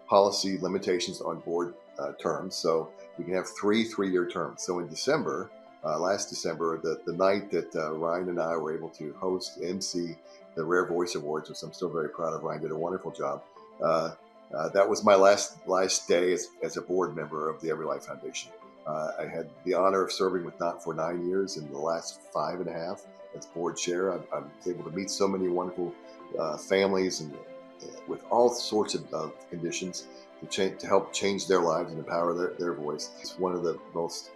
policy limitations on board terms, so we can have 3 3-year terms. So in December, last December, the night that Ryan and I were able to host MC the Rare Voice Awards, which I'm still very proud of. Ryan did a wonderful job. That was my last day as a board member of the Every Life Foundation. I had the honor of serving for 9 years, and the last 5.5 as board chair. I was able to meet so many wonderful families and with all sorts of conditions to help change their lives and empower their voice. It's one of the most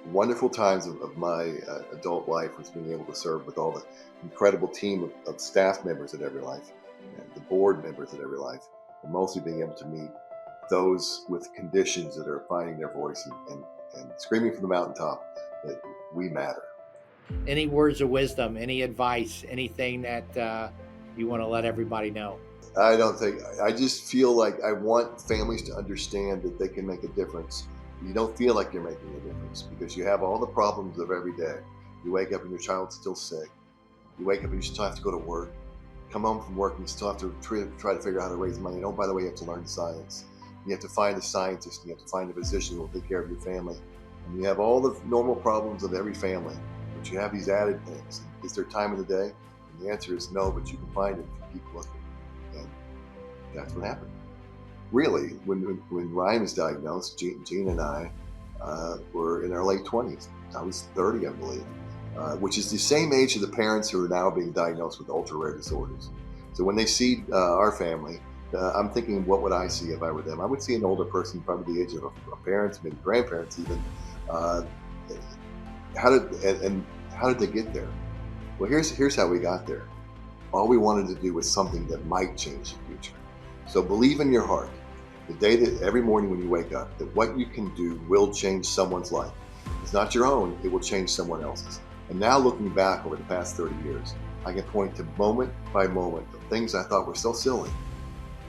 wonderful times of my adult life, was being able to serve with all the incredible team of staff members at Every Life, and the board members at Every Life, and mostly being able to meet those with conditions that are finding their voice and screaming from the mountaintop that we matter. Any words of wisdom, any advice, anything that you want to let everybody know? I just feel like I want families to understand that they can make a difference. You don't feel like you're making a difference because you have all the problems of every day. You wake up and your child's still sick. You wake up and you still have to go to work. Come home from work and you still have to try to figure out how to raise money. And oh, by the way, you have to learn science. You have to find a scientist, and you have to find a physician who will take care of your family. And you have all the normal problems of every family, but you have these added things. Is there time in the day? And the answer is no, but you can find it if you keep looking. And that's what happened. Really, when Ryan was diagnosed, Gene and I were in our late 20s. I was 30, I believe, which is the same age of the parents who are now being diagnosed with ultra-rare disorders. So when they see our family, I'm thinking, what would I see if I were them? I would see an older person, probably the age of a parents, maybe grandparents even. How did they get there? Well, here's how we got there. All we wanted to do was something that might change the future. So believe in your heart. The day that every morning when you wake up, that what you can do will change someone's life. It's not your own, it will change someone else's. And now looking back over the past 30 years, I can point to moment by moment of things I thought were so silly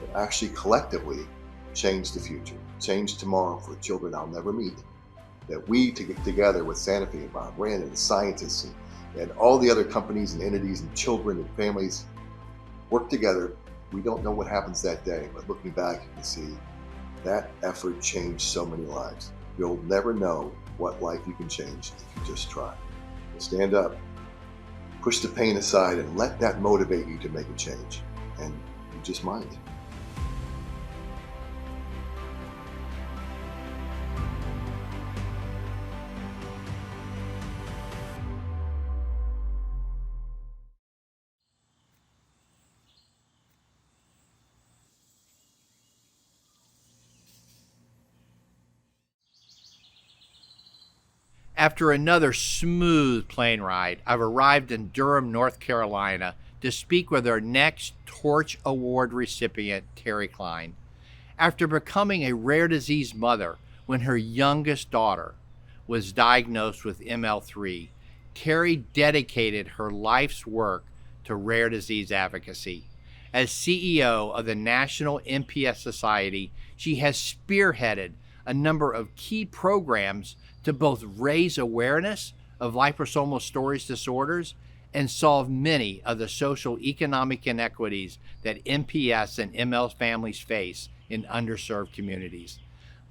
that actually collectively changed the future, changed tomorrow for children I'll never meet. That we together with Sanofi and Bob Rand and the scientists and all the other companies and entities and children and families work together. We don't know what happens that day, but looking back, you can see that effort changed so many lives. You'll never know what life you can change if you just try. Stand up, push the pain aside, and let that motivate you to make a change. And just might. After another smooth plane ride, I've arrived in Durham, North Carolina to speak with our next Torch Award recipient, Terry Klein. After becoming a rare disease mother when her youngest daughter was diagnosed with ML3, Terry dedicated her life's work to rare disease advocacy. As CEO of the National MPS Society, she has spearheaded a number of key programs to both raise awareness of liposomal storage disorders and solve many of the social economic inequities that MPS and ML families face in underserved communities.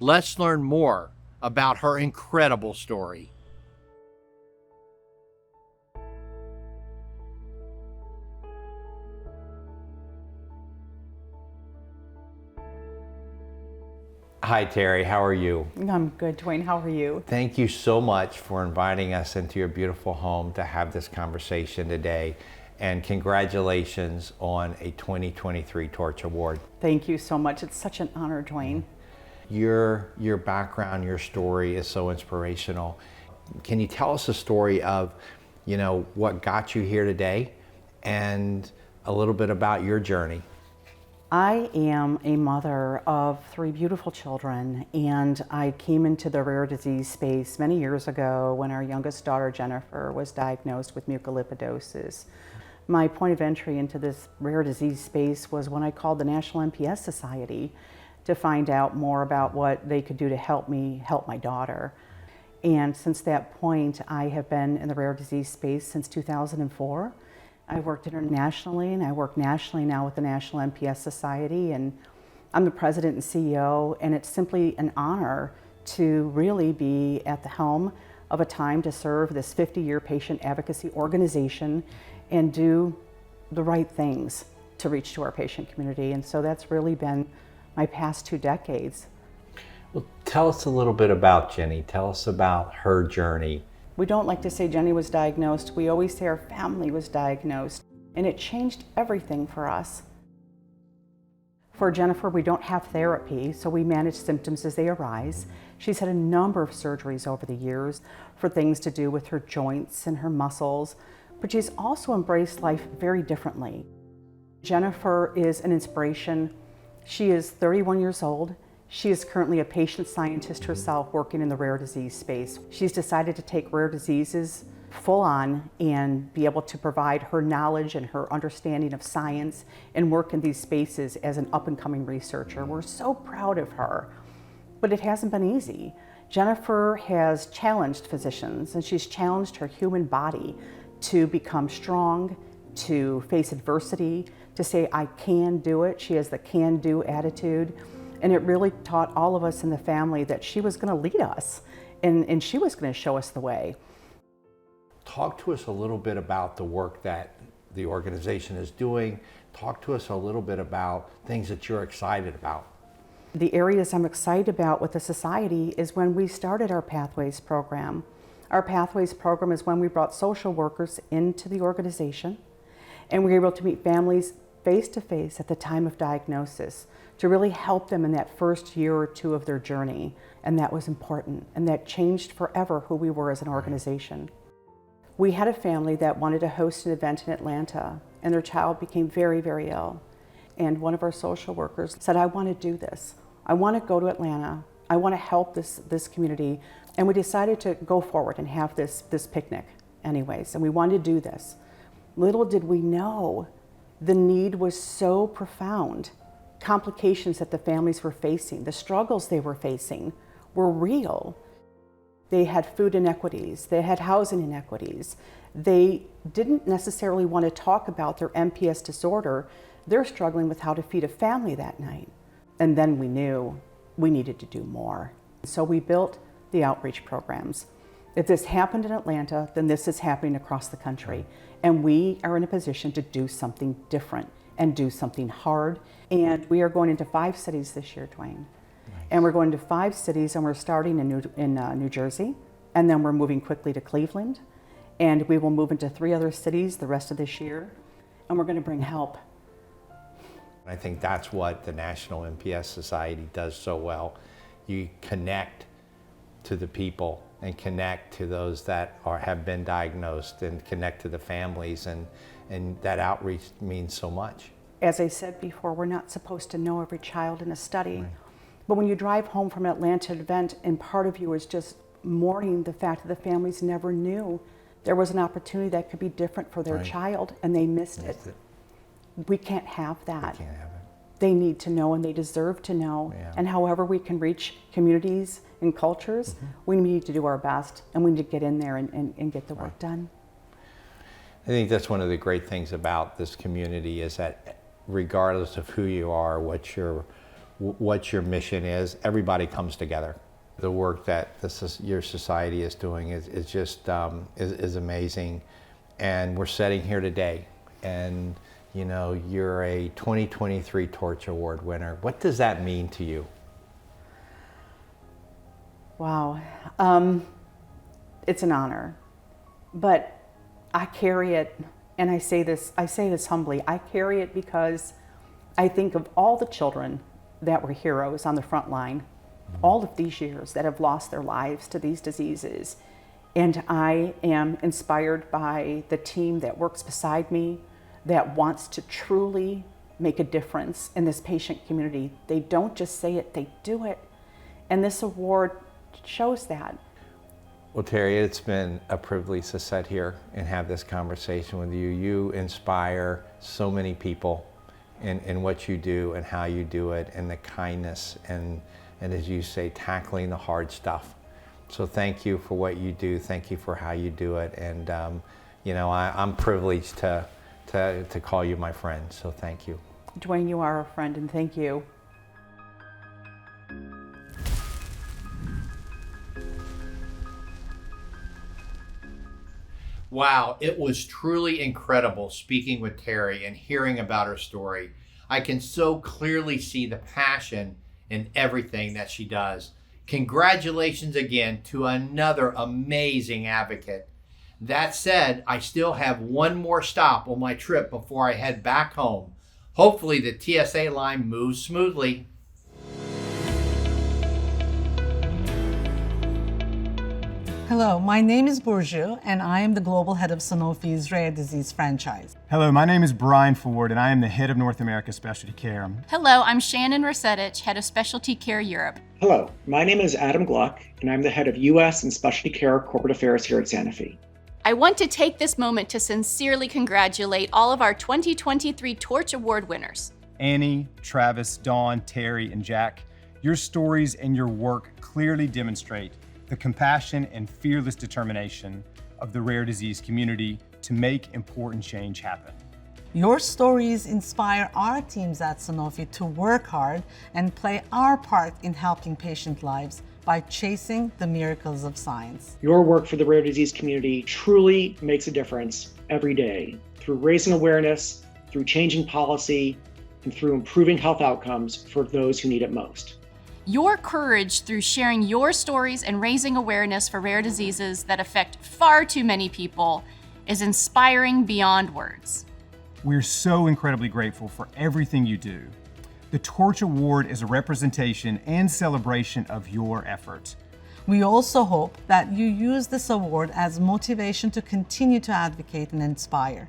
Let's learn more about her incredible story. Hi, Terry. How are you? I'm good, Dwayne. How are you? Thank you so much for inviting us into your beautiful home to have this conversation today. And congratulations on a 2023 Torch Award. Thank you so much. It's such an honor, Dwayne. Your background, your story is so inspirational. Can you tell us a story of, what got you here today and a little bit about your journey? I am a mother of 3 beautiful children, and I came into the rare disease space many years ago when our youngest daughter, Jennifer, was diagnosed with mucolipidosis. My point of entry into this rare disease space was when I called the National MPS Society to find out more about what they could do to help me help my daughter. And since that point, I have been in the rare disease space since 2004. I worked internationally, and I work nationally now with the National MPS Society, and I'm the president and CEO, and it's simply an honor to really be at the helm of a time to serve this 50-year patient advocacy organization and do the right things to reach to our patient community. And so that's really been my past 2 decades. Well, tell us a little bit about Jenny. Tell us about her journey. We don't like to say Jenny was diagnosed. We always say our family was diagnosed, and it changed everything for us. For Jennifer, we don't have therapy, so we manage symptoms as they arise. She's had a number of surgeries over the years for things to do with her joints and her muscles, but she's also embraced life very differently. Jennifer is an inspiration. She is 31 years old. She is currently a patient scientist herself working in the rare disease space. She's decided to take rare diseases full on and be able to provide her knowledge and her understanding of science and work in these spaces as an up-and-coming researcher. We're so proud of her, but it hasn't been easy. Jennifer has challenged physicians, and she's challenged her human body to become strong, to face adversity, to say, I can do it. She has the can-do attitude. And it really taught all of us in the family that she was going to lead us and she was going to show us the way. Talk to us a little bit about the work that the organization is doing. Talk to us a little bit about things that you're excited about. The areas I'm excited about with the society is when we started our Pathways program. Our Pathways program is when we brought social workers into the organization, and we were able to meet families face-to-face at the time of diagnosis to really help them in that first year or 2 of their journey. And that was important, and that changed forever who we were as an organization. We had a family that wanted to host an event in Atlanta, and their child became very, very ill. And one of our social workers said, I want to do this. I want to go to Atlanta. I want to help this community. And we decided to go forward and have this picnic anyways, and we wanted to do this. Little did we know the need was so profound. Complications that the families were facing, the struggles they were facing were real. They had food inequities, they had housing inequities. They didn't necessarily want to talk about their MPS disorder. They're struggling with how to feed a family that night. And then we knew we needed to do more. So we built the outreach programs. If this happened in Atlanta, then this is happening across the country. And we are in a position to do something different and do something hard. And we are going into 5 cities this year, Dwayne. And we're going to 5 cities, and we're starting in New Jersey, and then we're moving quickly to Cleveland, and we will move into 3 other cities the rest of this year, and we're going to bring help. I think that's what the National MPS Society does so well. You connect to the people and connect to those that have been diagnosed and connect to the families, and that outreach means so much. As I said before, we're not supposed to know every child in a study. Right. But when you drive home from an Atlanta event and part of you is just mourning the fact that the families never knew there was an opportunity that could be different for their child and they missed it. We can't have that. We can't have it. They need to know and they deserve to know. Yeah. And however we can reach communities and cultures, we need to do our best, and we need to get in there and get the work done. I think that's one of the great things about this community is that regardless of who you are, what your mission is, everybody comes together. The work that your society is doing is just is amazing, and we're sitting here today, and you know, you're a 2023 Torch Award winner. What does that mean to you? Wow, it's an honor, but I carry it, and I say this humbly, I carry it because I think of all the children that were heroes on the front line, all of these years that have lost their lives to these diseases. And I am inspired by the team that works beside me, that wants to truly make a difference in this patient community. They don't just say it, they do it. And this award shows that. Well, Terry, it's been a privilege to sit here and have this conversation with you. You inspire so many people in what you do and how you do it, and the kindness and as you say, tackling the hard stuff. So thank you for what you do. Thank you for how you do it. And you know, I'm privileged to call you my friend. So thank you. Dwayne, you are a friend, and thank you. Wow, it was truly incredible speaking with Terry and hearing about her story. I can so clearly see the passion in everything that she does. Congratulations again to another amazing advocate. That said, I still have one more stop on my trip before I head back home. Hopefully the TSA line moves smoothly. Hello, my name is Burju, and I am the Global Head of Sanofi's Rare Disease franchise. Hello, my name is Brian Ford, and I am the Head of North America Specialty Care. Hello, I'm Shannon Rosetich, Head of Specialty Care Europe. Hello, my name is Adam Gluck, and I'm the Head of U.S. and Specialty Care Corporate Affairs here at Sanofi. I want to take this moment to sincerely congratulate all of our 2023 Torch Award winners. Annie, Travis, Dawn, Terry, and Jack, your stories and your work clearly demonstrate the compassion and fearless determination of the rare disease community to make important change happen. Your stories inspire our teams at Sanofi to work hard and play our part in helping patient lives by chasing the miracles of science. Your work for the rare disease community truly makes a difference every day through raising awareness, through changing policy, and through improving health outcomes for those who need it most. Your courage through sharing your stories and raising awareness for rare diseases that affect far too many people is inspiring beyond words. We're so incredibly grateful for everything you do. The Torch Award is a representation and celebration of your effort. We also hope that you use this award as motivation to continue to advocate and inspire.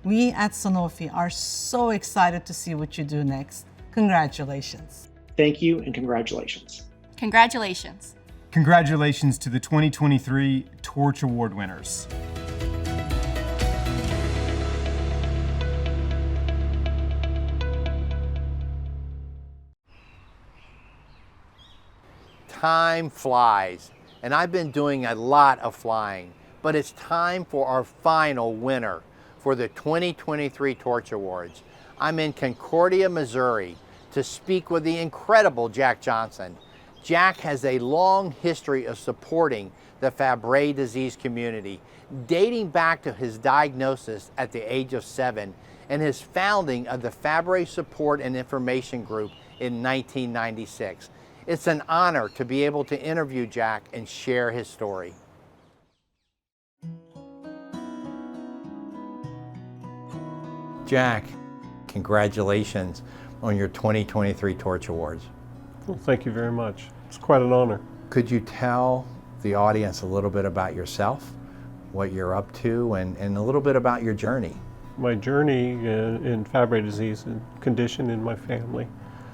We at Sanofi are so excited to see what you do next. Congratulations. Thank you and congratulations. Congratulations. Congratulations to the 2023 Torch Award winners. Time flies, and I've been doing a lot of flying, but it's time for our final winner for the 2023 Torch Awards. I'm in Concordia, Missouri, to speak with the incredible Jack Johnson. Jack has a long history of supporting the Fabry disease community, dating back to his diagnosis at the age of 7 and his founding of the Fabry Support and Information Group in 1996. It's an honor to be able to interview Jack and share his story. Jack, congratulations on your 2023 Torch Awards. Well, thank you very much. It's quite an honor. Could you tell the audience a little bit about yourself, what you're up to, and a little bit about your journey? My journey in Fabry disease and condition in my family.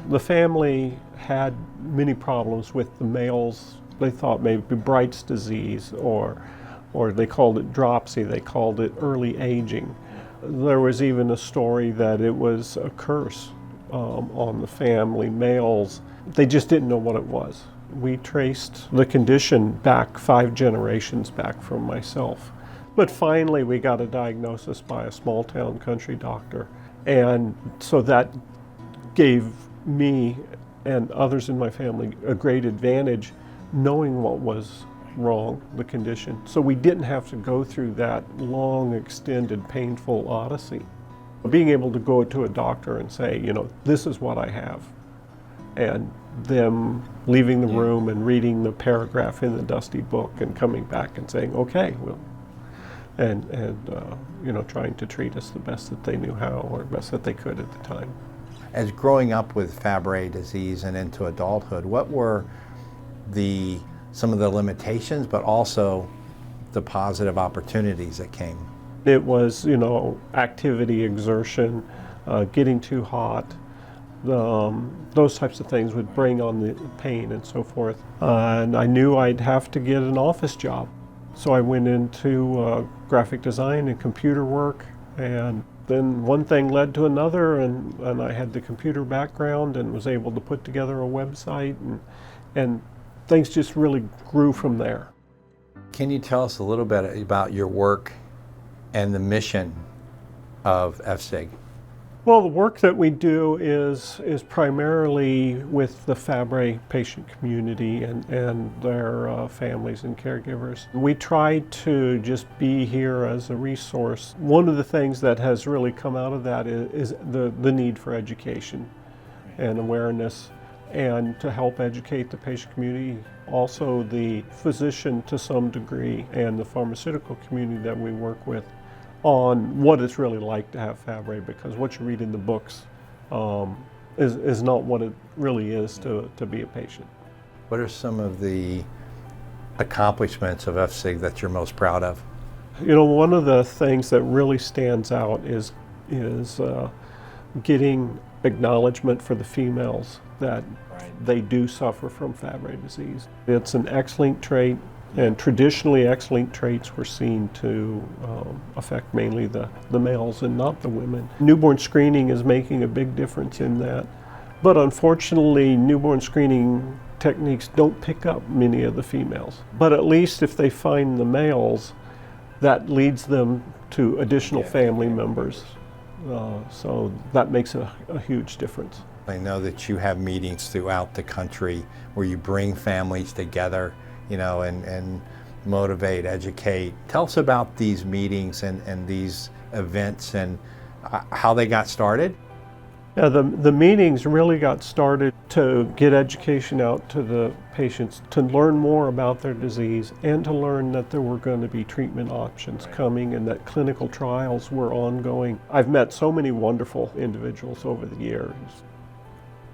The family had many problems with the males. They thought maybe Bright's disease, or they called it dropsy, they called it early aging. There was even a story that it was a curse on the family males. They just didn't know what it was. We traced the condition back 5 generations back from myself. But finally we got a diagnosis by a small town country doctor. And so that gave me and others in my family a great advantage knowing what was wrong, the condition. So we didn't have to go through that long, extended, painful odyssey. Being able to go to a doctor and say, you know, this is what I have, and them leaving the room and reading the paragraph in the dusty book and coming back and saying, okay, well, and you know, trying to treat us the best that they knew how, or best that they could at the time. As growing up with Fabry disease and into adulthood, what were some of the limitations, but also the positive opportunities that came? It was, you know, activity, exertion, getting too hot, those types of things would bring on the pain and so forth. And I knew I'd have to get an office job. So I went into graphic design and computer work, and then one thing led to another, and I had the computer background and was able to put together a website, and things just really grew from there. Can you tell us a little bit about your work and the mission of FSIG? Well, the work that we do is primarily with the Fabry patient community and their families and caregivers. We try to just be here as a resource. One of the things that has really come out of that is the need for education and awareness, and to help educate the patient community, also the physician to some degree, and the pharmaceutical community that we work with, on what it's really like to have Fabry, because what you read in the books is not what it really is to be a patient. What are some of the accomplishments of FSIG that you're most proud of? You know, one of the things that really stands out is getting acknowledgement for the females that they do suffer from Fabry disease. It's an X-linked trait, and traditionally X-linked traits were seen to affect mainly the males and not the women. Newborn screening is making a big difference in that, but unfortunately newborn screening techniques don't pick up many of the females. But at least if they find the males, that leads them to additional family members. So that makes a huge difference. I know that you have meetings throughout the country where you bring families together, you know, and motivate, educate. Tell us about these meetings and these events and how they got started. Yeah, the meetings really got started to get education out to the patients, to learn more about their disease, and to learn that there were going to be treatment options coming and that clinical trials were ongoing. I've met so many wonderful individuals over the years.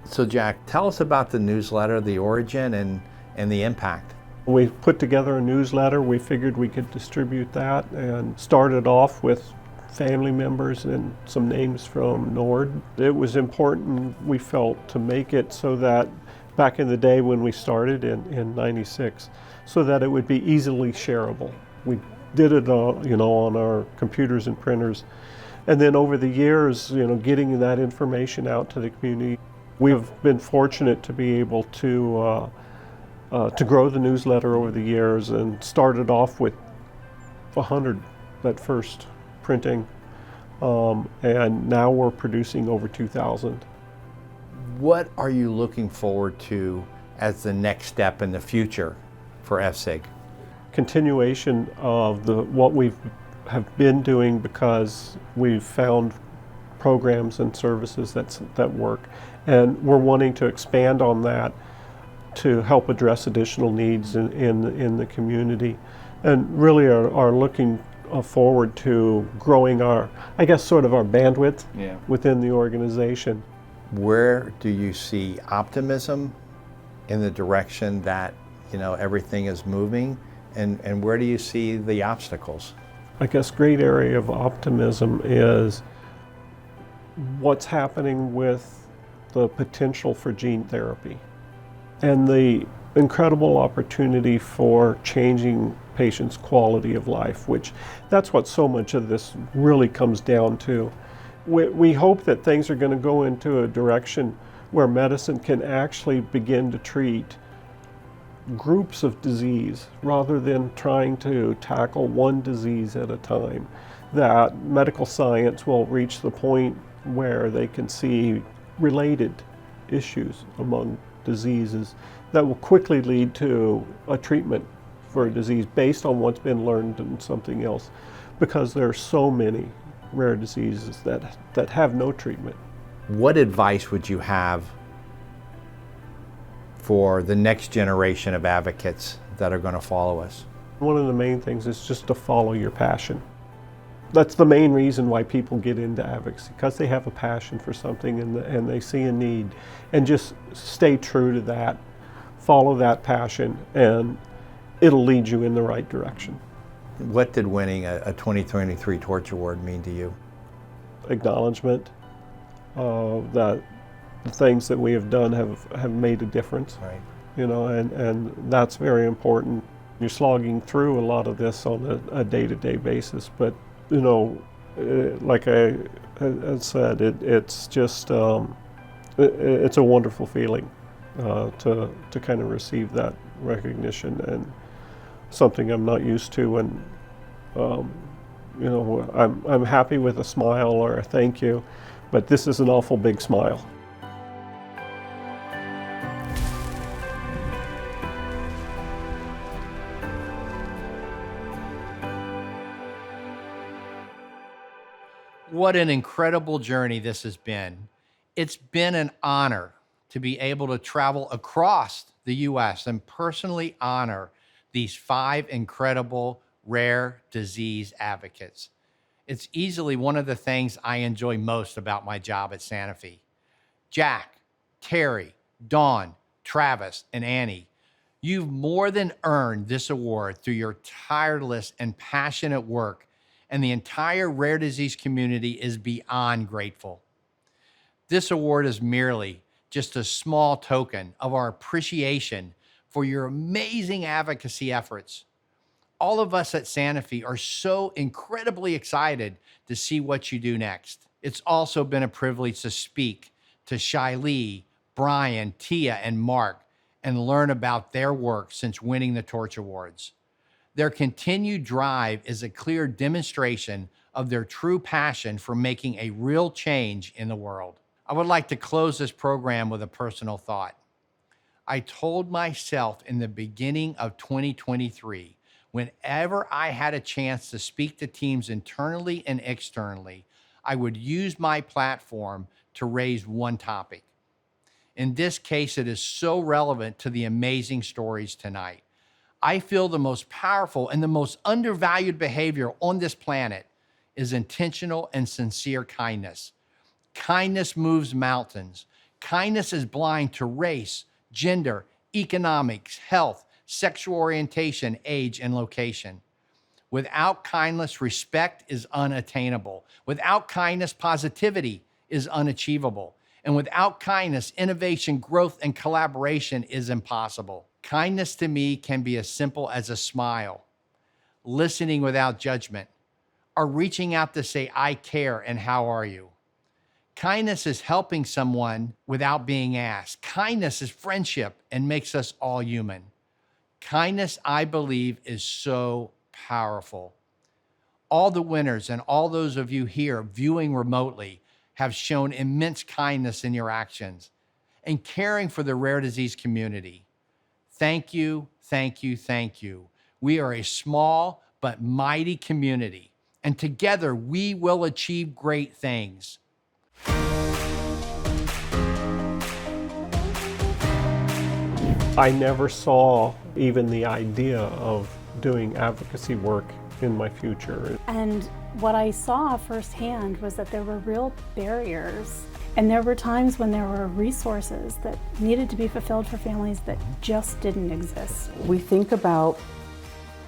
So Jack, tell us about the newsletter, the origin and the impact. We put together a newsletter. We figured we could distribute that, and started off with family members and some names from NORD. It was important, we felt, to make it so that back in the day when we started in 96, so that it would be easily shareable. We did it you know, on our computers and printers, and then over the years, you know, getting that information out to the community. We've been fortunate to be able to grow the newsletter over the years, and started off with 100 at first printing, and now we're producing over 2,000. What are you looking forward to as the next step in the future for FSIG? Continuation of what we have been doing, because we've found programs and services that work, and we're wanting to expand on that to help address additional needs in the community, and really are looking forward to growing our bandwidth within the organization. Where do you see optimism in the direction that everything is moving, and where do you see the obstacles? I guess great area of optimism is what's happening with the potential for gene therapy and the incredible opportunity for changing patients' quality of life, which that's what so much of this really comes down to. We hope that things are going to go into a direction where medicine can actually begin to treat groups of disease rather than trying to tackle one disease at a time. That medical science will reach the point where they can see related issues among diseases that will quickly lead to a treatment for a disease based on what's been learned in something else, because there are so many rare diseases that have no treatment. What advice would you have for the next generation of advocates that are going to follow us? One of the main things is just to follow your passion. That's the main reason why people get into advocacy, because they have a passion for something and they see a need. And just stay true to that, follow that passion, and it'll lead you in the right direction. What did winning a 2023 Torch Award mean to you? Acknowledgement that the things that we have done have made a difference. Right. And that's very important. You're slogging through a lot of this on a day-to-day basis, but like I said, it's just it's a wonderful feeling to kind of receive that recognition, and something I'm not used to. And I'm happy with a smile or a thank you, but this is an awful big smile. What an incredible journey this has been. It's been an honor to be able to travel across the U.S. and personally honor these 5 incredible rare disease advocates. It's easily one of the things I enjoy most about my job at Sanofi. Jack, Terry, Dawn, Travis, and Annie, you've more than earned this award through your tireless and passionate work, and the entire rare disease community is beyond grateful. This award is merely just a small token of our appreciation for your amazing advocacy efforts. All of us at Sanofi are so incredibly excited to see what you do next. It's also been a privilege to speak to Shiley, Brian, Tia, and Mark and learn about their work since winning the Torch Awards. Their continued drive is a clear demonstration of their true passion for making a real change in the world. I would like to close this program with a personal thought. I told myself in the beginning of 2023, whenever I had a chance to speak to teams internally and externally, I would use my platform to raise one topic. In this case, it is so relevant to the amazing stories tonight. I feel the most powerful and the most undervalued behavior on this planet is intentional and sincere kindness. Kindness moves mountains. Kindness is blind to race, gender, economics, health, sexual orientation, age, and location. Without kindness, respect is unattainable. Without kindness, positivity is unachievable. And without kindness, innovation, growth, and collaboration is impossible. Kindness to me can be as simple as a smile, listening without judgment, or reaching out to say, I care and how are you? Kindness is helping someone without being asked. Kindness is friendship and makes us all human. Kindness, I believe, is so powerful. All the winners and all those of you here viewing remotely have shown immense kindness in your actions and caring for the rare disease community. Thank you, thank you, thank you. We are a small but mighty community, and together we will achieve great things. I never saw even the idea of doing advocacy work in my future. And what I saw firsthand was that there were real barriers. And there were times when there were resources that needed to be fulfilled for families that just didn't exist. We think about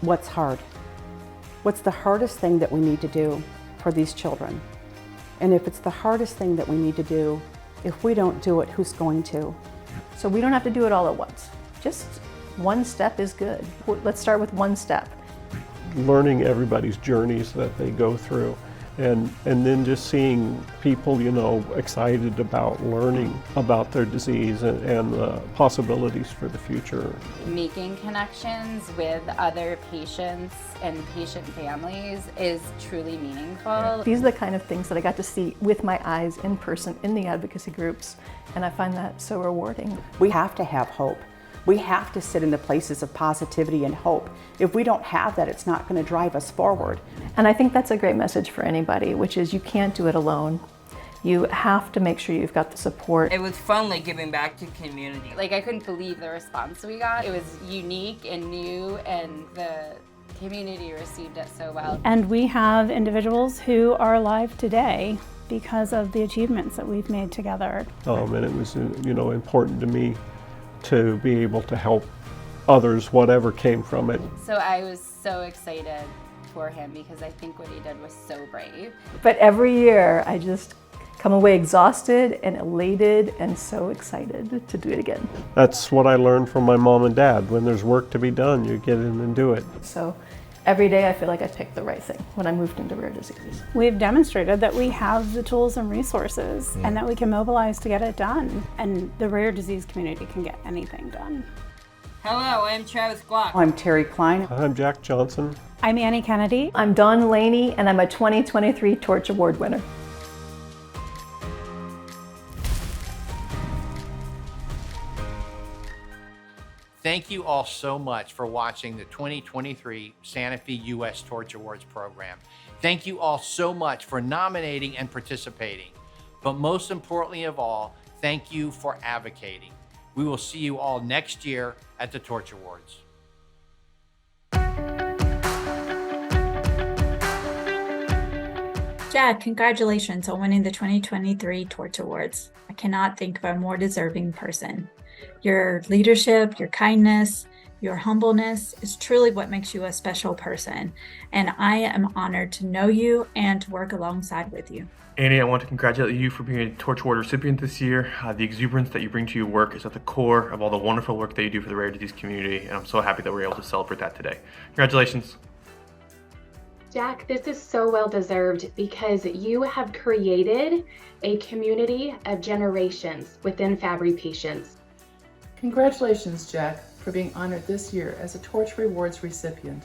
what's hard. What's the hardest thing that we need to do for these children? And if it's the hardest thing that we need to do, if we don't do it, who's going to? So we don't have to do it all at once. Just one step is good. Let's start with one step. Learning everybody's journeys that they go through, and then just seeing people, you know, excited about learning about their disease and the possibilities for the future. Making connections with other patients and patient families is truly meaningful. These are the kind of things that I got to see with my eyes in person in the advocacy groups, and I find that so rewarding. We have to have hope. We have to sit in the places of positivity and hope. If we don't have that, it's not going to drive us forward. And I think that's a great message for anybody, which is you can't do it alone. You have to make sure you've got the support. It was fun, like, giving back to community. Like, I couldn't believe the response we got. It was unique and new, and the community received it so well. And we have individuals who are alive today because of the achievements that we've made together. And it was, you know, important to me to be able to help others, whatever came from it. So I was so excited for him because I think what he did was so brave. But every year I just come away exhausted and elated and so excited to do it again. That's what I learned from my mom and dad. When there's work to be done, you get in and do it. So every day I feel like I picked the right thing when I moved into rare diseases. We've demonstrated that we have the tools and resources and that we can mobilize to get it done. And the rare disease community can get anything done. Hello, I'm Travis Glock. I'm Terry Klein. I'm Jack Johnson. I'm Annie Kennedy. I'm Dawn Laney, and I'm a 2023 Torch Award winner. Thank you all so much for watching the 2023 Sanofi U.S. Torch Awards program. Thank you all so much for nominating and participating. But most importantly of all, thank you for advocating. We will see you all next year at the Torch Awards. Jack, congratulations on winning the 2023 Torch Awards. I cannot think of a more deserving person. Your leadership, your kindness, your humbleness is truly what makes you a special person. And I am honored to know you and to work alongside with you. Annie, I want to congratulate you for being a Torch Award recipient this year. The exuberance that you bring to your work is at the core of all the wonderful work that you do for the rare disease community, and I'm so happy that we're able to celebrate that today. Congratulations. Jack, this is so well deserved because you have created a community of generations within Fabry patients. Congratulations, Jack, for being honored this year as a Torch Rewards recipient.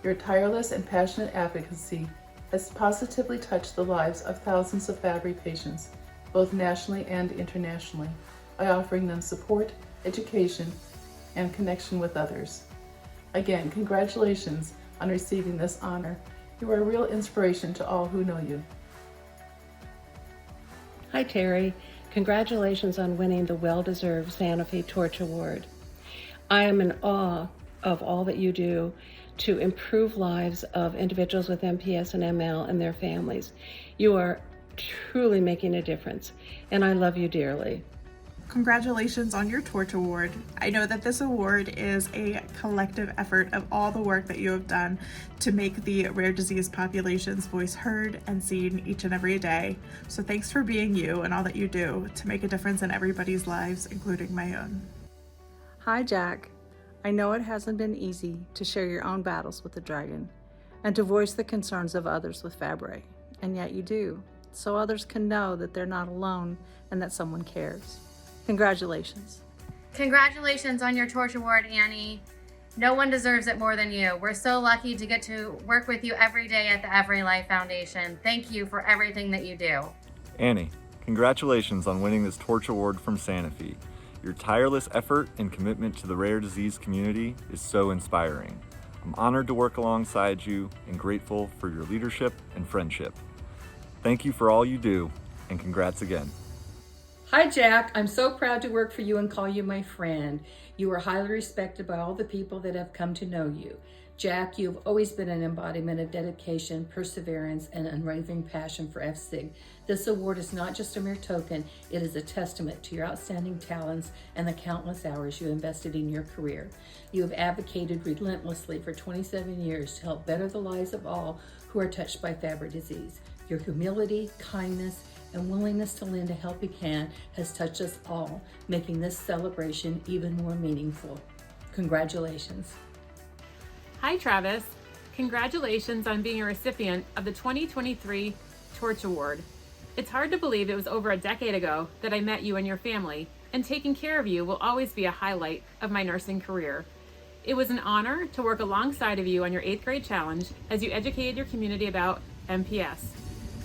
Your tireless and passionate advocacy has positively touched the lives of thousands of Fabry patients, both nationally and internationally, by offering them support, education, and connection with others. Again, congratulations on receiving this honor. You are a real inspiration to all who know you. Hi, Terry. Congratulations on winning the well-deserved Sanofi Torch Award. I am in awe of all that you do to improve lives of individuals with MPS and ML and their families. You are truly making a difference, and I love you dearly. Congratulations on your Torch Award. I know that this award is a collective effort of all the work that you have done to make the rare disease population's voice heard and seen each and every day. So thanks for being you and all that you do to make a difference in everybody's lives, including my own. Hi, Jack. I know it hasn't been easy to share your own battles with the dragon and to voice the concerns of others with Fabry, and yet you do, so others can know that they're not alone and that someone cares. Congratulations. Congratulations on your Torch Award, Annie. No one deserves it more than you. We're so lucky to get to work with you every day at the Every Life Foundation. Thank you for everything that you do. Annie, congratulations on winning this Torch Award from Sanofi. Your tireless effort and commitment to the rare disease community is so inspiring. I'm honored to work alongside you and grateful for your leadership and friendship. Thank you for all you do, and congrats again. Hi, Jack. I'm so proud to work for you and call you my friend. You are highly respected by all the people that have come to know you. Jack, you've always been an embodiment of dedication, perseverance, and unwavering passion for FSIG. This award is not just a mere token, it is a testament to your outstanding talents and the countless hours you invested in your career. You have advocated relentlessly for 27 years to help better the lives of all who are touched by Fabry disease. Your humility, kindness, and willingness to lend a helping hand has touched us all, making this celebration even more meaningful. Congratulations. Hi, Travis. Congratulations on being a recipient of the 2023 Torch Award. It's hard to believe it was over a decade ago that I met you and your family, and taking care of you will always be a highlight of my nursing career. It was an honor to work alongside of you on your 8th grade challenge as you educated your community about MPS.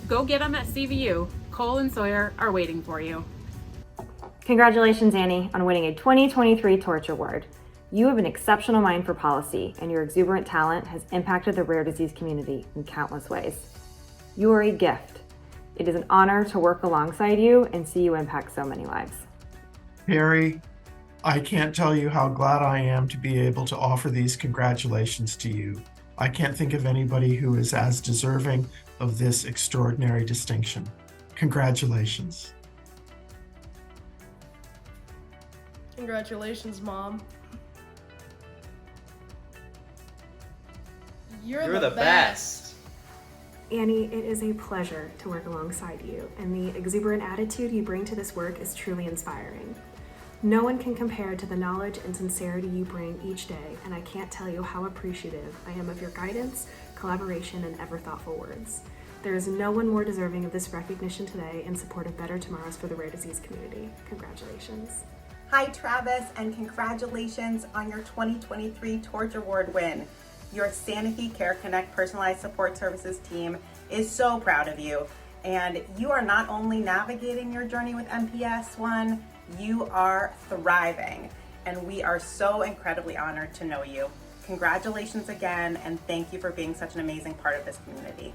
Go get them at CVU. Cole and Sawyer are waiting for you. Congratulations, Annie, on winning a 2023 Torch Award. You have an exceptional mind for policy, and your exuberant talent has impacted the rare disease community in countless ways. You are a gift. It is an honor to work alongside you and see you impact so many lives. Harry, I can't tell you how glad I am to be able to offer these congratulations to you. I can't think of anybody who is as deserving of this extraordinary distinction. Congratulations. Congratulations, Mom. You're the best. Annie, it is a pleasure to work alongside you, and the exuberant attitude you bring to this work is truly inspiring. No one can compare to the knowledge and sincerity you bring each day, and I can't tell you how appreciative I am of your guidance, collaboration, and ever thoughtful words. There is no one more deserving of this recognition today in support of better tomorrows for the rare disease community. Congratulations. Hi, Travis, and congratulations on your 2023 Torch Award win. Your Sanofi Care Connect Personalized Support Services team is so proud of you, and you are not only navigating your journey with MPS I, you are thriving, and we are so incredibly honored to know you. Congratulations again, and thank you for being such an amazing part of this community.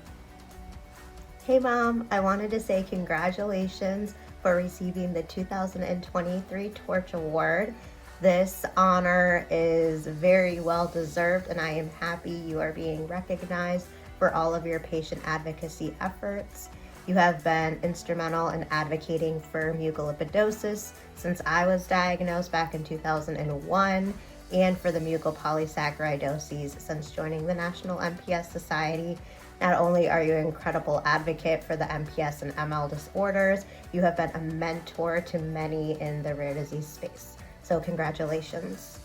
Hey Mom, I wanted to say congratulations for receiving the 2023 Torch Award. This honor is very well deserved, and I am happy you are being recognized for all of your patient advocacy efforts. You have been instrumental in advocating for mucolipidosis since I was diagnosed back in 2001, and for the mucopolysaccharidosis since joining the National MPS Society. Not only are you an incredible advocate for the MPS and ML disorders, you have been a mentor to many in the rare disease space. So congratulations.